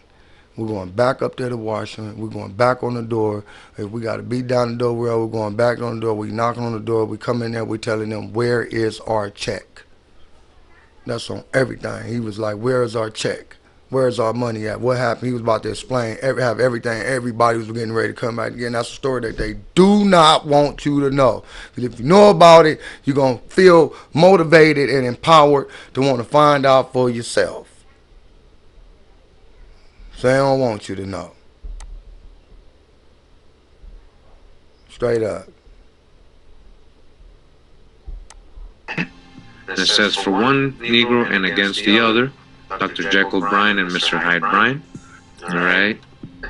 We're going back up there to Washington. We're going back on the door. If we got to beat down the door, we're going back on the door. We knocking on the door. We come in there. We telling them, where is our check? That's on everything. He was like, where is our check? Where's our money at? What happened? He was about to explain, have everything. Everybody was getting ready to come back again. That's a story that they do not want you to know. Because if you know about it, you're going to feel motivated and empowered to want to find out for yourself. So they don't want you to know. Straight up. It says, for one Negro and against the other, Dr. Jekyll Bryan and Mr. Hyde Bryan. All right.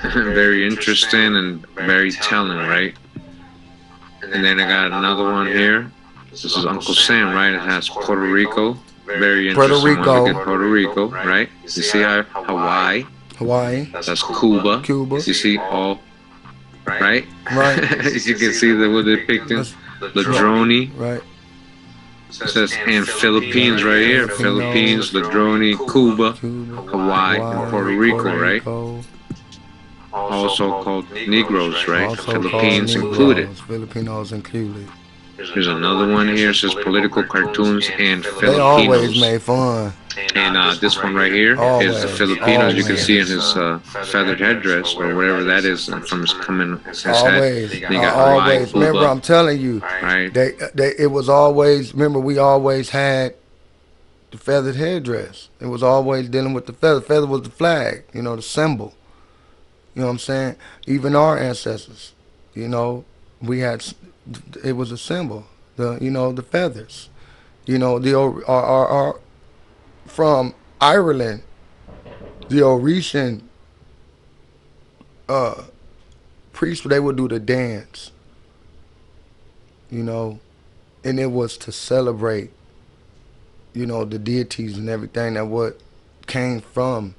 Very interesting and very telling, right? And then I got another one here. This is Uncle Sam, right? It has Puerto Rico. Very interesting. Puerto Rico. Look at Puerto Rico, right? You see how Hawaii. That's Cuba. You see all, right? Right. You can see that we're depicting Ladroni. Right. It says, and Philippines right here. Philippines, Ladroni, Cuba, Hawaii, and Puerto Rico, right? Also called Negroes, right? Philippines included. Filipinos included. There's another one here. It says political cartoons and Filipinos. They always made fun. And this one right here is the Filipinos. You can see in his feathered headdress or whatever that is from his head. Always. Remember, I'm telling you, right? It was always. Remember, we always had the feathered headdress. It was always dealing with the feather. Feather was the flag, the symbol. You know what I'm saying? Even our ancestors, we had. It was a symbol. The feathers. Our from Ireland, the Orishan priests, they would do the dance, and it was to celebrate, the deities and everything that what came from,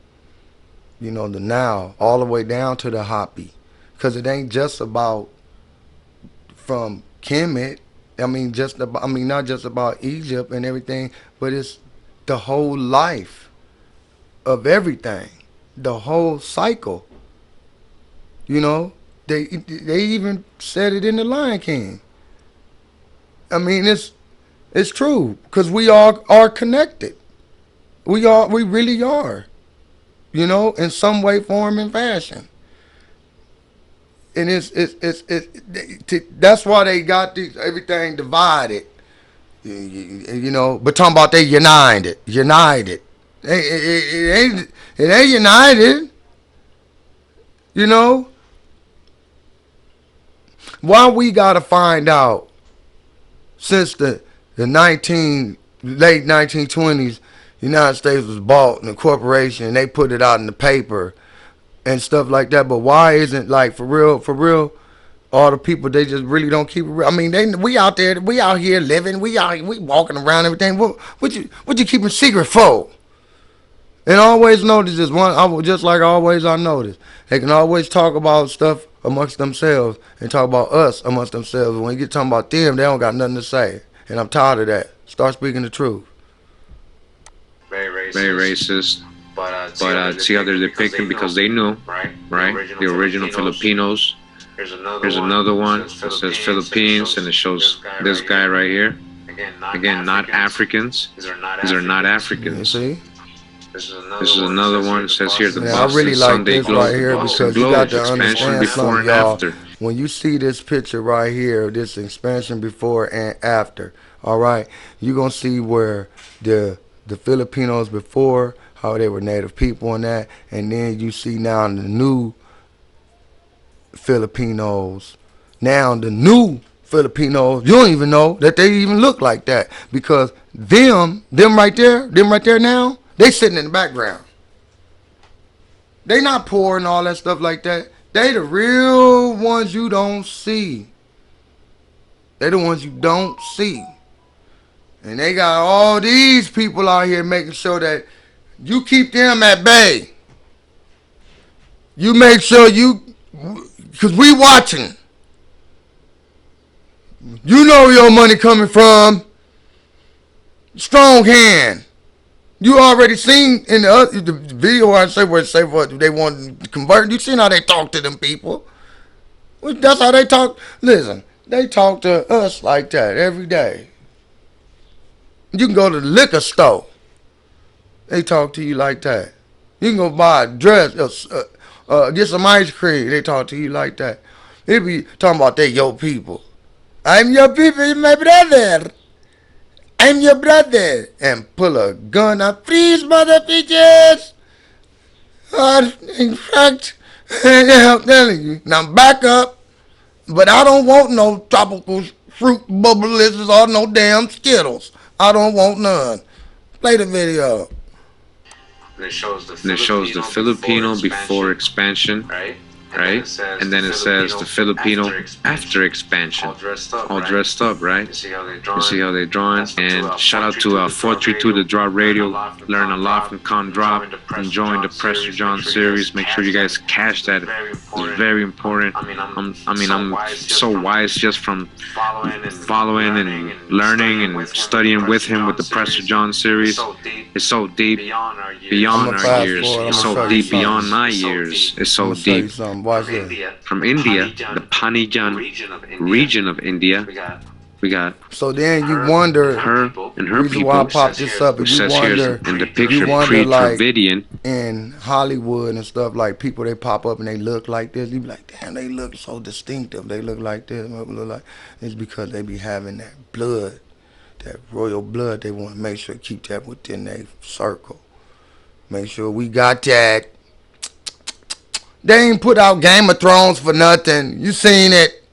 the Nile, all the way down to the Hopi, because it ain't just about from Kemet. Not just about Egypt and everything, but it's the whole life of everything, the whole cycle. They even said it in the Lion King. It's true, because we all are connected. We really are. In some way, form, and fashion. and that's why they got everything divided. You know, but talking about they united. It ain't united. You know, why we gotta find out since the late 1920s, the United States was bought in a corporation and they put it out in the paper and stuff like that. But why isn't, like, for real, all the people, they just really don't keep it real? I mean, we out here living, we walking around, everything. What you keeping secret for? And always notice this one, just like always I notice, they can always talk about stuff amongst themselves and talk about us amongst themselves. When you get talking about them, they don't got nothing to say. And I'm tired of that. Start speaking the truth. Very racist. But see how they're depicting because they knew, right? The original Filipinos. Here's another one that says Philippines, and it shows this guy right here. Again, not Africans. These are not Africans. You see? This is another one that says here the I really like Sunday this globe, right here because you got to understand something, y'all. When you see this picture right here, this expansion before and after, all right, you're going to see where the Filipinos before, how they were native people and that, and then you see now the new Filipinos. Now the new Filipinos, you don't even know that they even look like that because them right there now, they sitting in the background. They not poor and all that stuff like that. They the real ones you don't see. They the ones you don't see. And they got all these people out here making sure that you keep them at bay. You make sure because we watching. You know where your money coming from. Strong hand. You already seen in the video I say what they want to convert. You seen how they talk to them people. That's how they talk. Listen, they talk to us like that every day. You can go to the liquor store. They talk to you like that. You can go buy a dress, get some ice cream. They talk to you like that. They be talking about they your people. I'm your people, you're my brother. I'm your brother. And pull a gun up. Freeze, mother bitches. In fact, I'm telling you. Now back up. But I don't want no tropical fruit bubblicious or no damn Skittles. I don't want none. Play the video. And it shows the Filipino before expansion, right? And then it says the Filipino after expansion, all dressed up, right? You see how they drawing. And shout out to 432 The Drop Radio. Learn a lot from Con Drop. Enjoying the Prester John series. Make sure you guys catch that. It's very important. I'm so wise just from following and learning and studying with him with the Prester John series. It's so deep beyond our years. It's so deep beyond my years. It's so deep. From India, the Panijan region of India, we got. So then you wonder her and her people. Why I popped this up? Which says here in the picture pre-Dravidian. Like, in Hollywood and stuff, like people they pop up and they look like this. You be like, damn, they look so distinctive. They look like this. Look like it's because they be having that blood, that royal blood. They want to make sure keep that within their circle. Make sure we got that. They ain't put out Game of Thrones for nothing. You seen it.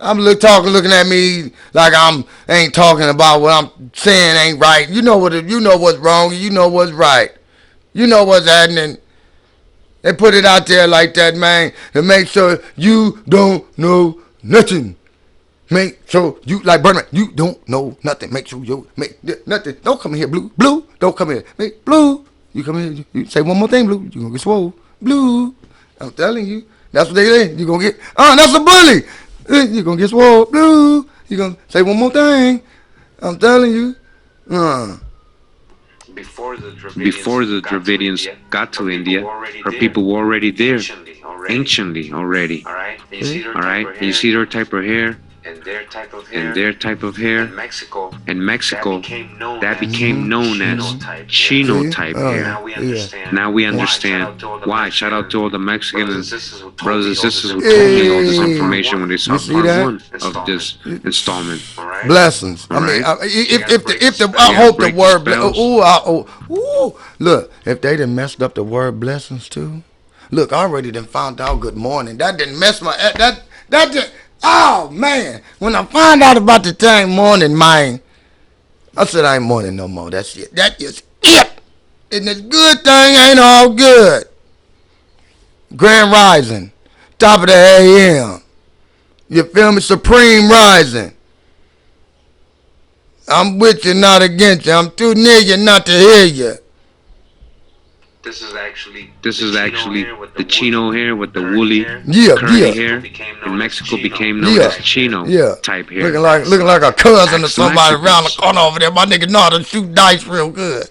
I'm looking at me like ain't talking about what I'm saying ain't right. You know what's wrong. You know what's right. You know what's happening. They put it out there like that, man, to make sure you don't know nothing. Make sure you, like Birdman, you don't know nothing. Make sure you make nothing. Don't come in here, Blue. Blue, don't come here. Make Blue. You come in. You say one more thing, Blue. You gonna get swole. Blue. I'm telling you. That's what they say. You gonna get. That's a bully. You gonna get swole. Blue. You gonna say one more thing. I'm telling you. Before the Dravidians got to India, her people were already there. Anciently already. Alright? You see her type of hair? and their type of hair. In Mexico, that became known as Chino type hair. Now we understand why. Shout out to all the Mexican brothers and sisters who told me all this information when they saw part one of this installment. Blessings. I mean, I hope the word. Look, if they done messed up the word blessings too. Look, I already done found out good morning. That didn't mess my that did. Oh man, when I find out about the thing morning, man, I said I ain't morning no more. That's it. That is it. And this good thing ain't all good. Grand Rising, top of the AM. You feel me? Supreme Rising. I'm with you, not against you. I'm too near you not to hear you. This is actually the Chino hair with the woolly curly hair. In Mexico became known as Chino type hair. Looking like a cousin or somebody around the corner over there. My nigga know how to shoot dice real good.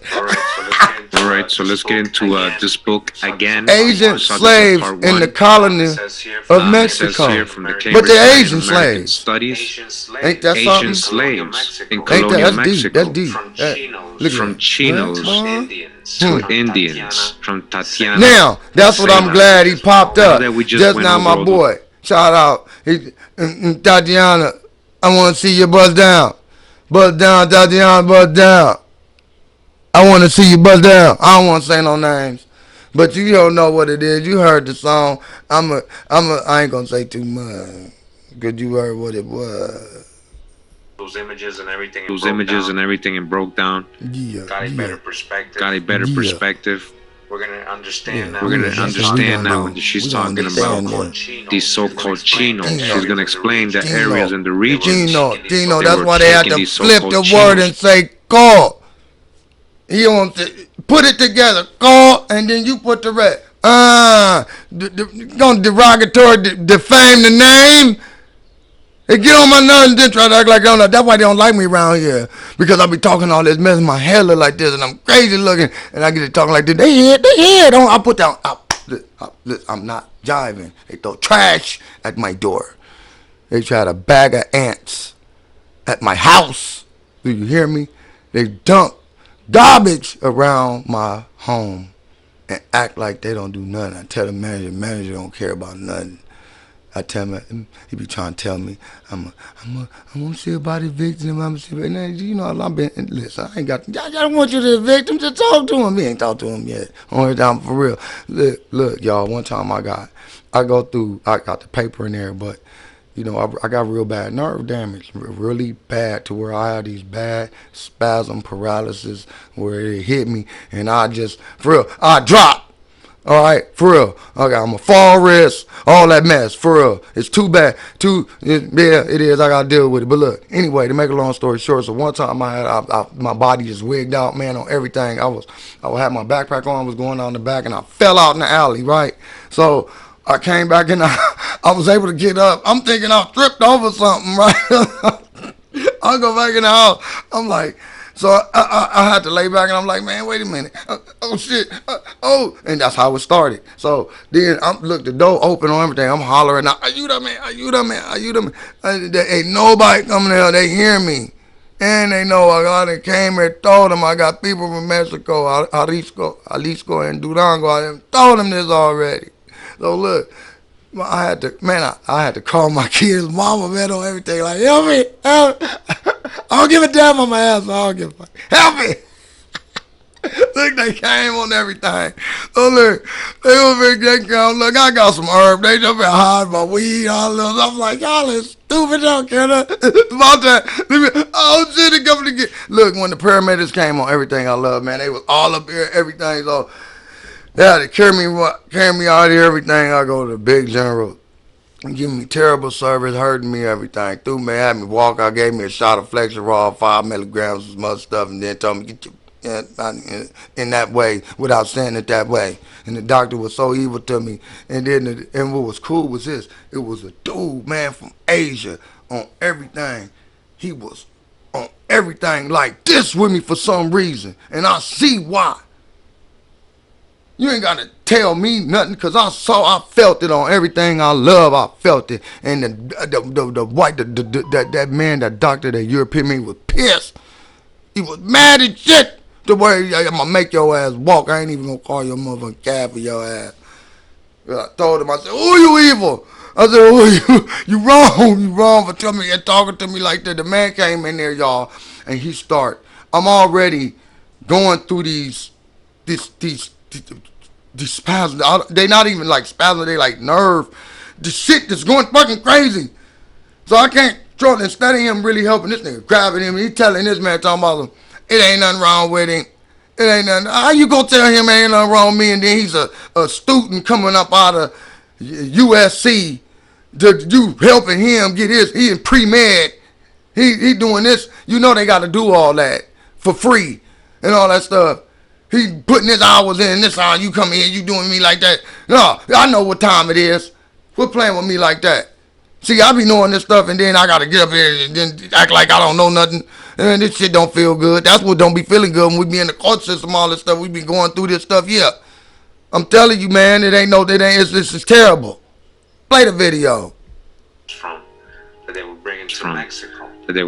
Alright, so let's get into this book again. Asian slaves in the colony of Mexico. But they're Asian slaves. Studies. Ain't that something? Asian slaves in colonial Mexico. That's deep. From Chinos to Indians. From Tatiana. Now, that's what I'm glad he popped up. Just now, my boy. Shout out. Tatiana, I want to see you buzz down. Buzz down, Tatiana, buzz down. I want to see you buzz down. I don't want to say no names. But you don't know what it is. You heard the song. I ain't going to say too much. Because you heard what it was. Those images and everything and broke down. Got a better perspective. We're gonna understand now when she's talking about these so-called Chinos. She's gonna explain the areas and the regions. Chino, that's why they had to flip the word and say call. He wants to put it together, call, and then you put the rest. Gonna derogatory defame the name. They get on my nerves and then try to act like I don't know. That's why they don't like me around here. Because I be talking all this mess. My hair look like this and I'm crazy looking. And I get to talking like this. They hear. Don't I put down. I'm not jiving. They throw trash at my door. They try to bag of ants at my house. Do you hear me? They dump garbage around my home and act like they don't do nothing. I tell the manager don't care about nothing. I tell him, he be trying to tell me, I'm gonna see about eviction him. I'm gonna see, and you know, I've been, listen, I don't want you to evict him, just talk to him. He ain't talked to him yet. Only time for real. Look, y'all, one time I got the paper in there, but, you know, I got real bad nerve damage, really bad, to where I had these bad spasm paralysis where it hit me, and I just, for real, I dropped. All right, for real. Okay, I'm a fall risk, all that mess, for real. It's too bad. Yeah, it is. I gotta deal with it. But look, anyway, to make a long story short, so one time my body just wigged out, man, on everything. I had my backpack on, was going down the back, and I fell out in the alley, right? So I came back and I was able to get up. I'm thinking I tripped over something, right? I go back in the house. I'm like. So I had to lay back and I'm like, man, wait a minute. Oh, shit. And that's how it started. So then, look, the door open on everything. I'm hollering out, ayuda, man. There ain't nobody coming out. They hear me. And they know I done came here and told them I got people from Mexico, Jalisco, and Durango. I done told them this already. So look. I had to call my kids' mama, man, on everything. Like, help me. I don't give a damn on my ass. I don't give a fuck. Help me. Look, they came on everything. So look, look, I got some herb. They just been hiding my weed, all this. I'm like, y'all is stupid, don't care. About that. Oh, shit, they coming to get. Look, when the paramedics came on everything I love, man, they was all up here, everything. So, yeah, they carry me out here, everything. I go to the big general, giving me terrible service, hurting me, everything. Threw me, had me walk out, gave me a shot of Flexerol, 5 milligrams, some other stuff, and then told me, get your, in that way, without saying it that way. And the doctor was so evil to me. And then, and what was cool was this. It was a dude, man, from Asia, on everything. He was on everything like this with me for some reason. And I see why. You ain't got to tell me nothing, because I felt it on everything I love. I felt it. And the white, that man, that doctor, that European man was pissed. He was mad as shit. The way I'm going to make your ass walk. I ain't even going to call your motherfucking cab for your ass. I told him, I said, oh, you evil. I said, oh, you wrong. You wrong for telling me and talking to me like that. The man came in there, y'all, and he I'm already going through these spasms. They not even like spasms. They like nerve. The shit that's going fucking crazy. So I can't control it. Instead of him really helping this nigga, grabbing him, he telling this man, talking about him, it ain't nothing wrong with him. It ain't nothing. How you gonna tell him ain't nothing wrong with me, and then he's a student coming up out of USC, you helping him get he in pre-med. He doing this. You know they got to do all that for free and all that stuff. He putting his hours in, this hour, you come here, you doing me like that. No, I know what time it is. Quit playing with me like that. See, I be knowing this stuff, and then I got to get up here and then act like I don't know nothing. And this shit don't feel good. That's what don't be feeling good when we be in the court system, all this stuff. We be going through this stuff, yeah. I'm telling you, man, this is terrible. Play the video. That they were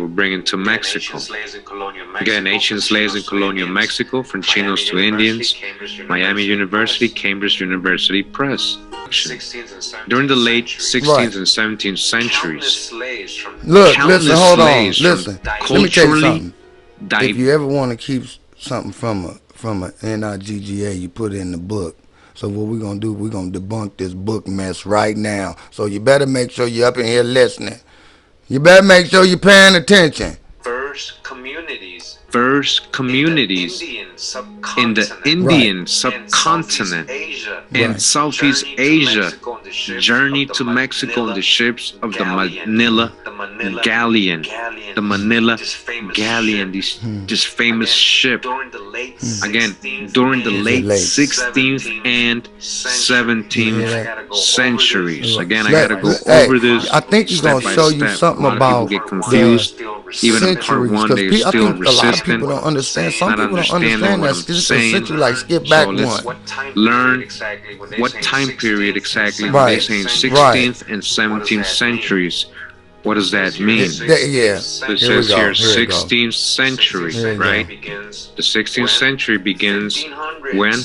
bringing to Mexico. Again, ancient slaves in colonial Mexico, from Chinos to Indians, Miami University, Cambridge University Press. During the late 16th and 17th centuries, look, listen, hold on, listen. Let me tell you something. If you ever want to keep something from a NIGGA, you put it in the book. So what we're going to do, we're going to debunk this book mess right now. So you better make sure you're up in here listening. You better make sure you're paying attention. First communities in the Indian subcontinent and Southeast Asia journeyed to Mexico on the ships of the Manila Galleon. The Manila Galleon, this famous ship. Again, during the late 16th and 17th centuries. Again, I gotta go over this. I think he's gonna show you something about get confused. Even in part one, they're still resistant. People don't understand. Some people don't understand that. This is a century, like skip back one. Learn what time period exactly when they say 16th and 17th centuries. What does that mean? Yeah. It says here 16th century, right? The 16th century begins when?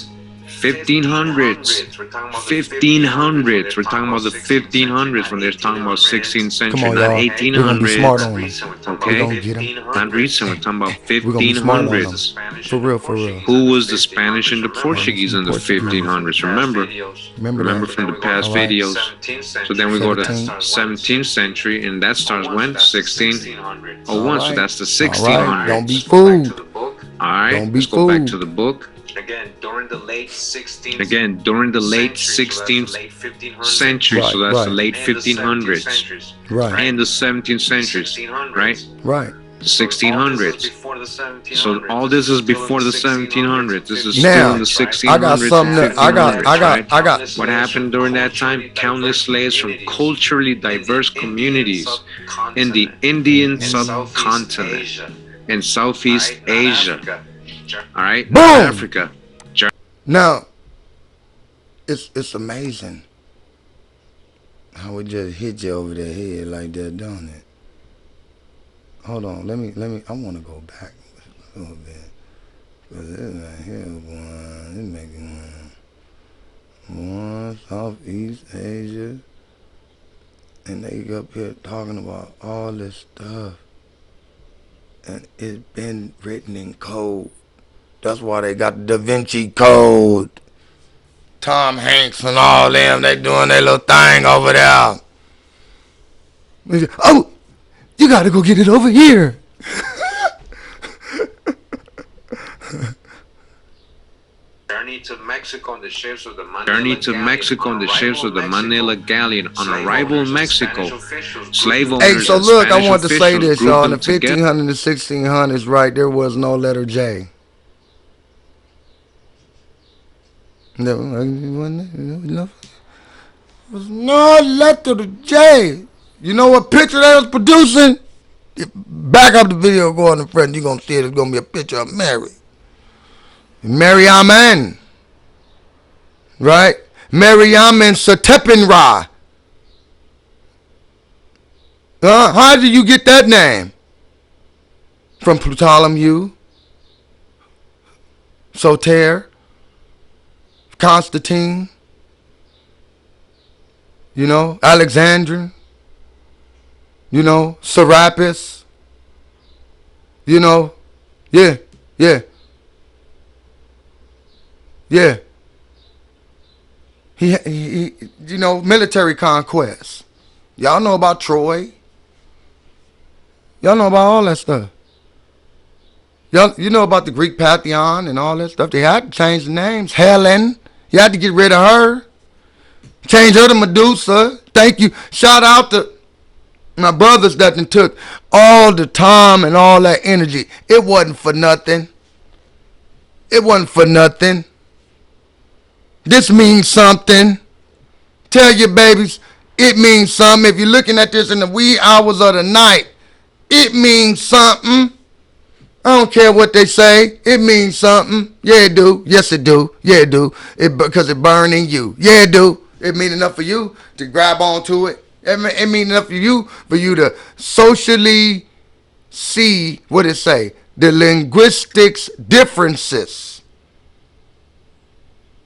1500s. 1500s. We're talking about the 1500s when they're talking about 16th century, not 1800s. Okay? Not recent. We're talking about 1500s. For real. Who was the Spanish and the Portuguese in the 1500s? Remember from the past videos. So then we go to 17th century, and that starts when? 1601. So that's the 1600s. Don't be fooled. All right. Let's go back to the book. Again, during the late 16th century, so that's the late 1500s, and the 17th centuries, right? The 1600s. So all this is before the 1700s. This is still in the 1600s. I got something. I got. What happened during that time? Countless slaves from culturally diverse communities in the Indian subcontinent and Southeast Asia. All right, boom. Africa. Now, it's amazing how it just hit you over the head like that, don't it? Hold on, let me. I want to go back a little bit, cause this right here, boy, it's making one Southeast Asia, and they up here talking about all this stuff, and it's been written in code. That's why they got the Da Vinci Code. Tom Hanks and all them, they doing their little thing over there. Oh, you got to go get it over here. Journey to Mexico on the ships of the Manila Galleon. On arrival in Mexico, slave owners. Hey, so look, I want to say this, y'all. In the 1500s and 1600s, right, there was no letter J. There was no letter to J. You know what picture they was producing? Back up the video, go on the front. You're going to see it. It's going to be a picture of Mary. Mary Amen. right? Mariam and Satepinra. How did you get that name? From Ptolemy, Soter, Constantine, you know, Alexandria, you know, Serapis, you know, yeah. He you know, military conquest. Y'all know about Troy. Y'all know about all that stuff. Y'all, you know about the Greek pantheon and all that stuff. They had to change the names. Helen, you had to get rid of her. Change her to Medusa. Thank you. Shout out to my brothers that took all the time and all that energy. It wasn't for nothing. It wasn't for nothing. This means something. Tell your babies, it means something. If you're looking at this in the wee hours of the night, it means something. I don't care what they say. It means something. Yeah, it do. Yes, it do. Yeah, it do. Because it burn in you. Yeah, it do. It mean enough for you to grab onto it. It mean enough for you to socially see what it say. The linguistics differences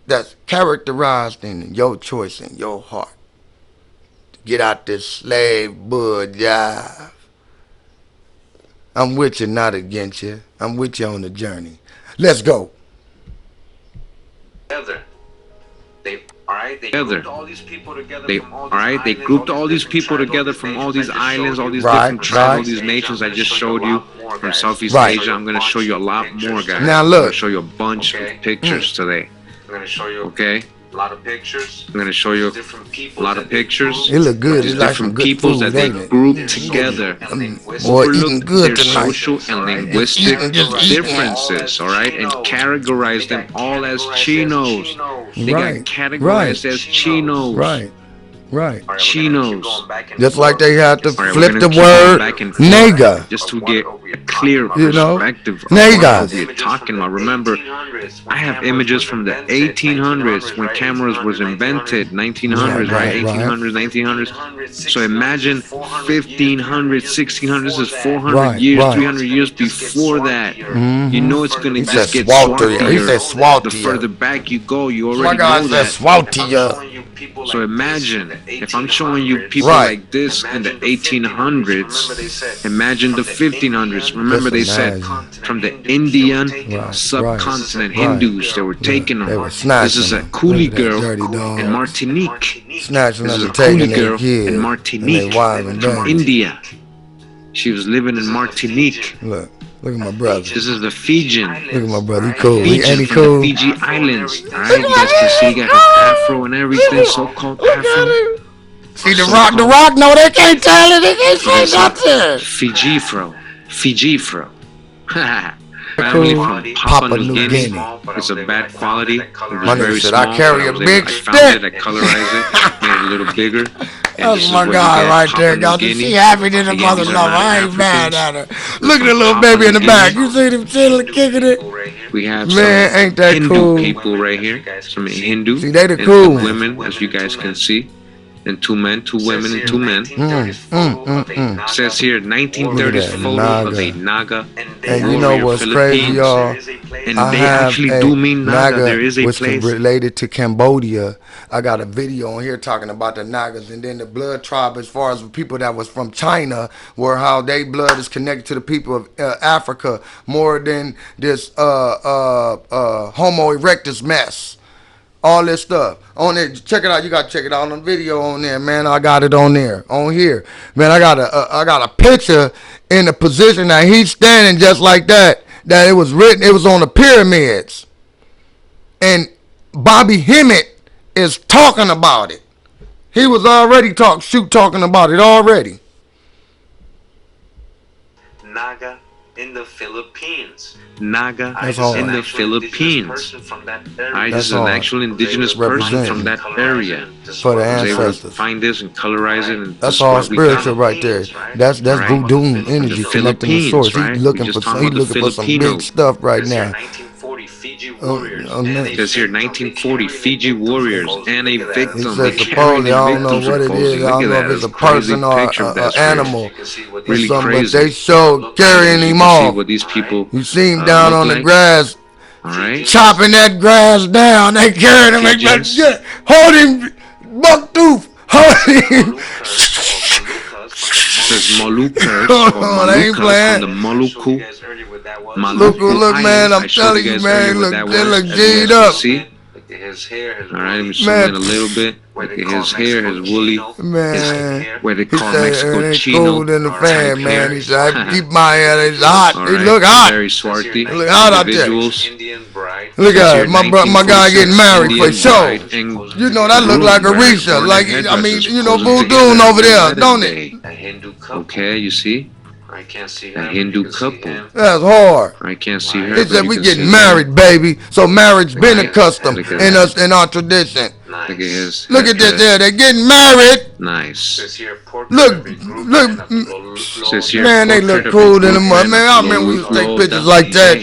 that's characterized in your choice in your heart. Get out this slave bull jive. I'm with you, not against you. I'm with you on the journey. Let's go. They grouped all these people together from all these islands, all these different tribes, all these nations I just showed you from Southeast Asia. I'm going to show you a lot more, guys. Now look. I'm going to show you a bunch of pictures today. I'm going to show you okay? a lot of pictures. I'm going to show you a lot of pictures. It look good. There's different peoples that they grouped together. Overlook their social and linguistic differences, all right? And categorize them all as Chinos. They got categorized as Chinos. Right. Chinos. Just like they had to flip the word nigga. Just to get a clear perspective of what we're talking about. Remember, I have images from the 1800s when cameras was invented. 1900s, right? 1800s, 1900s. So imagine 1500s, 1600s. This is 400 years, 300 years before that. You know it's going to just get swattier. The further back you go, you already know that. So imagine, if I'm showing you people like this in the 1800s, imagine the 1500s. Remember they said from the Indian subcontinent Hindus, they were taking them. This is a coolie girl in Martinique. This is a coolie girl in Martinique from India. She was living in Martinique. Look at my brother. This is the Fijian. Look at my brother. He cool. Ain't he cool? The Fiji Islands. Alright, you guys can see he got his afro and everything, so-called afro. See the rock? No, they can't tell it. They can't say nothing. Fiji fro. Family from Papua New Guinea. It's a bad quality. It was very small. I carry a big stick. I found it, I colorized it, made it a little bigger. That's my guy right there. Got to see happy to the mother love. I ain't mad at her. Look at the little baby in the back. You see them chilling, kicking it? We have some ain't that Hindu cool people right here. Some Hindu. See, they the cool women, as you guys can see. And 2 men, 2 women, and 2 men. It says here, 1930s photo of a Naga. And you know what's crazy, y'all? And they actually do mean Naga. There is a place related to Cambodia. I got a video on here talking about the Nagas, and then the blood tribe, as far as people that was from China, where how their blood is connected to the people of Africa more than this Homo erectus mess. All this stuff on there. Check it out. You gotta check it out on the video on there, man. I got it on there, on here, man. I got a picture in the position that he's standing just like that. That it was written. It was on the pyramids, and Bobby Himmitt is talking about it. He was already talking about it already. Naga in the Philippines. Naga in the Philippines. This is an actual indigenous person from that area. For the ancestors. They were able to find this and colorize it. And that's all spiritual right there. That's voodoo energy connecting the source. He's looking for some big stuff right now. It says here 1940 Fiji warriors and a victim. He They said carrying supposedly, I don't know victim what it is. supposedly. I Look don't at know that. if it's a That's a crazy person or picture of an that animal. Really But crazy. they showed carrying You him can see off. what these people You see him down look on the like. grass, All right. chopping that grass down. They carried him. They Pigeons. hold him, buck tooth. Hold him. It says Moluccas Oh, they ain't or Moluccas playing. from the Moluccu. Look, man, I'm telling you, man, they look G'd up. See? All right, let me zoom in a little bit. Look at his hair, his woolly, Man, where they he call said Mexico it ain't chino. cold in the fan, type man. hair. He said, I keep my hair, it's hot. All He right, look hot. very swarthy Look hot out there. individuals. Look at it. My guy getting married for Indian sure. bride and You know, that look like groom, right? Arisha. Wearing Like, their I mean, headdresses, you know, posing Voodoo together over at there, wedding don't day. it? Okay, you see? A Hindu couple. That's hard. I can't see her. He but said you we can getting see married, baby. So marriage been a Look at- custom look at in that. us, in our tradition. Look at his. Look at this headdress. there. They're getting married. Nice. Look. Says here, Man, they portrait look of cool a in the group mud. and Man, a I remember we used to take low pictures down like that.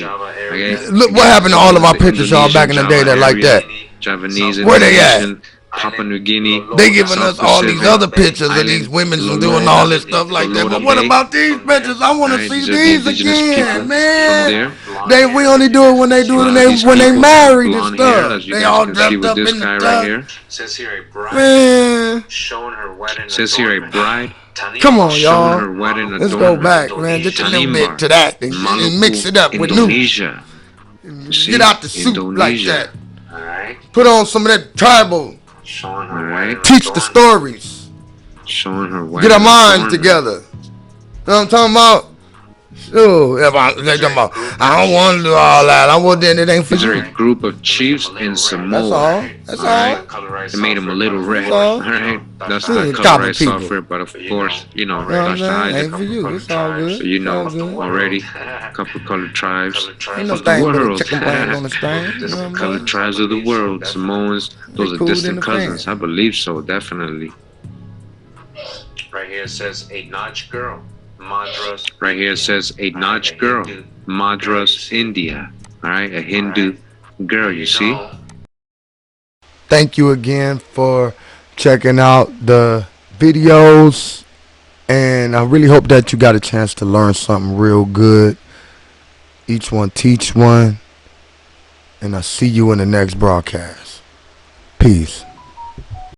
okay. Look what happened to all of our pictures, y'all, back in the day that like that. Javanese, Where they at? Indonesian, Papua New Guinea. They giving South us all these Pacific other pictures of Island, these women Lolo, doing all this stuff like that. But what Bay. about these pictures? I want to Right, see these are the these indigenous again, people man. from there. We only do it when they do it These when they people married and blonde hair, stuff. as you They guys all can see dressed with up this in the guy stuff. right here. Man, Says here a bride. come on, Showing y'all. her wedding Let's adornment. go back, man. Just a little bit Tanimbar, to that and mix it up with new. Indonesia. You see? Get out the soup like Indonesia. that. Put on some of that tribal. All right. Teach the stories. Showing her wedding Get our minds adornment. together. You know what I'm talking about? Oh, they talking about, I don't want to do all that. I want that. It ain't for These are you. a group of chiefs in Samoa. That's all. That's all. Right? They made them a little red. That's all. All right. That's Yeah, not copy colorized people. software, but of course, you know, You know what I'm that's the saying? Isaac. Ain't for you. It's all good. So you know It's all good. already, a couple colored tribes Ain't no of the thing but a world. chicken bone on the string. You know what I'm Colored saying? tribes of the world. Samoans, those They are cool in distant the cousins. fan. I believe so, definitely. Right here it says a notch girl. Madras. Right here it says a Notch girl, Madras, India. All right, a Hindu girl. You see? Thank you again for checking out the videos. And I really hope that you got a chance to learn something real good. Each one teach one. And I'll see you in the next broadcast. Peace.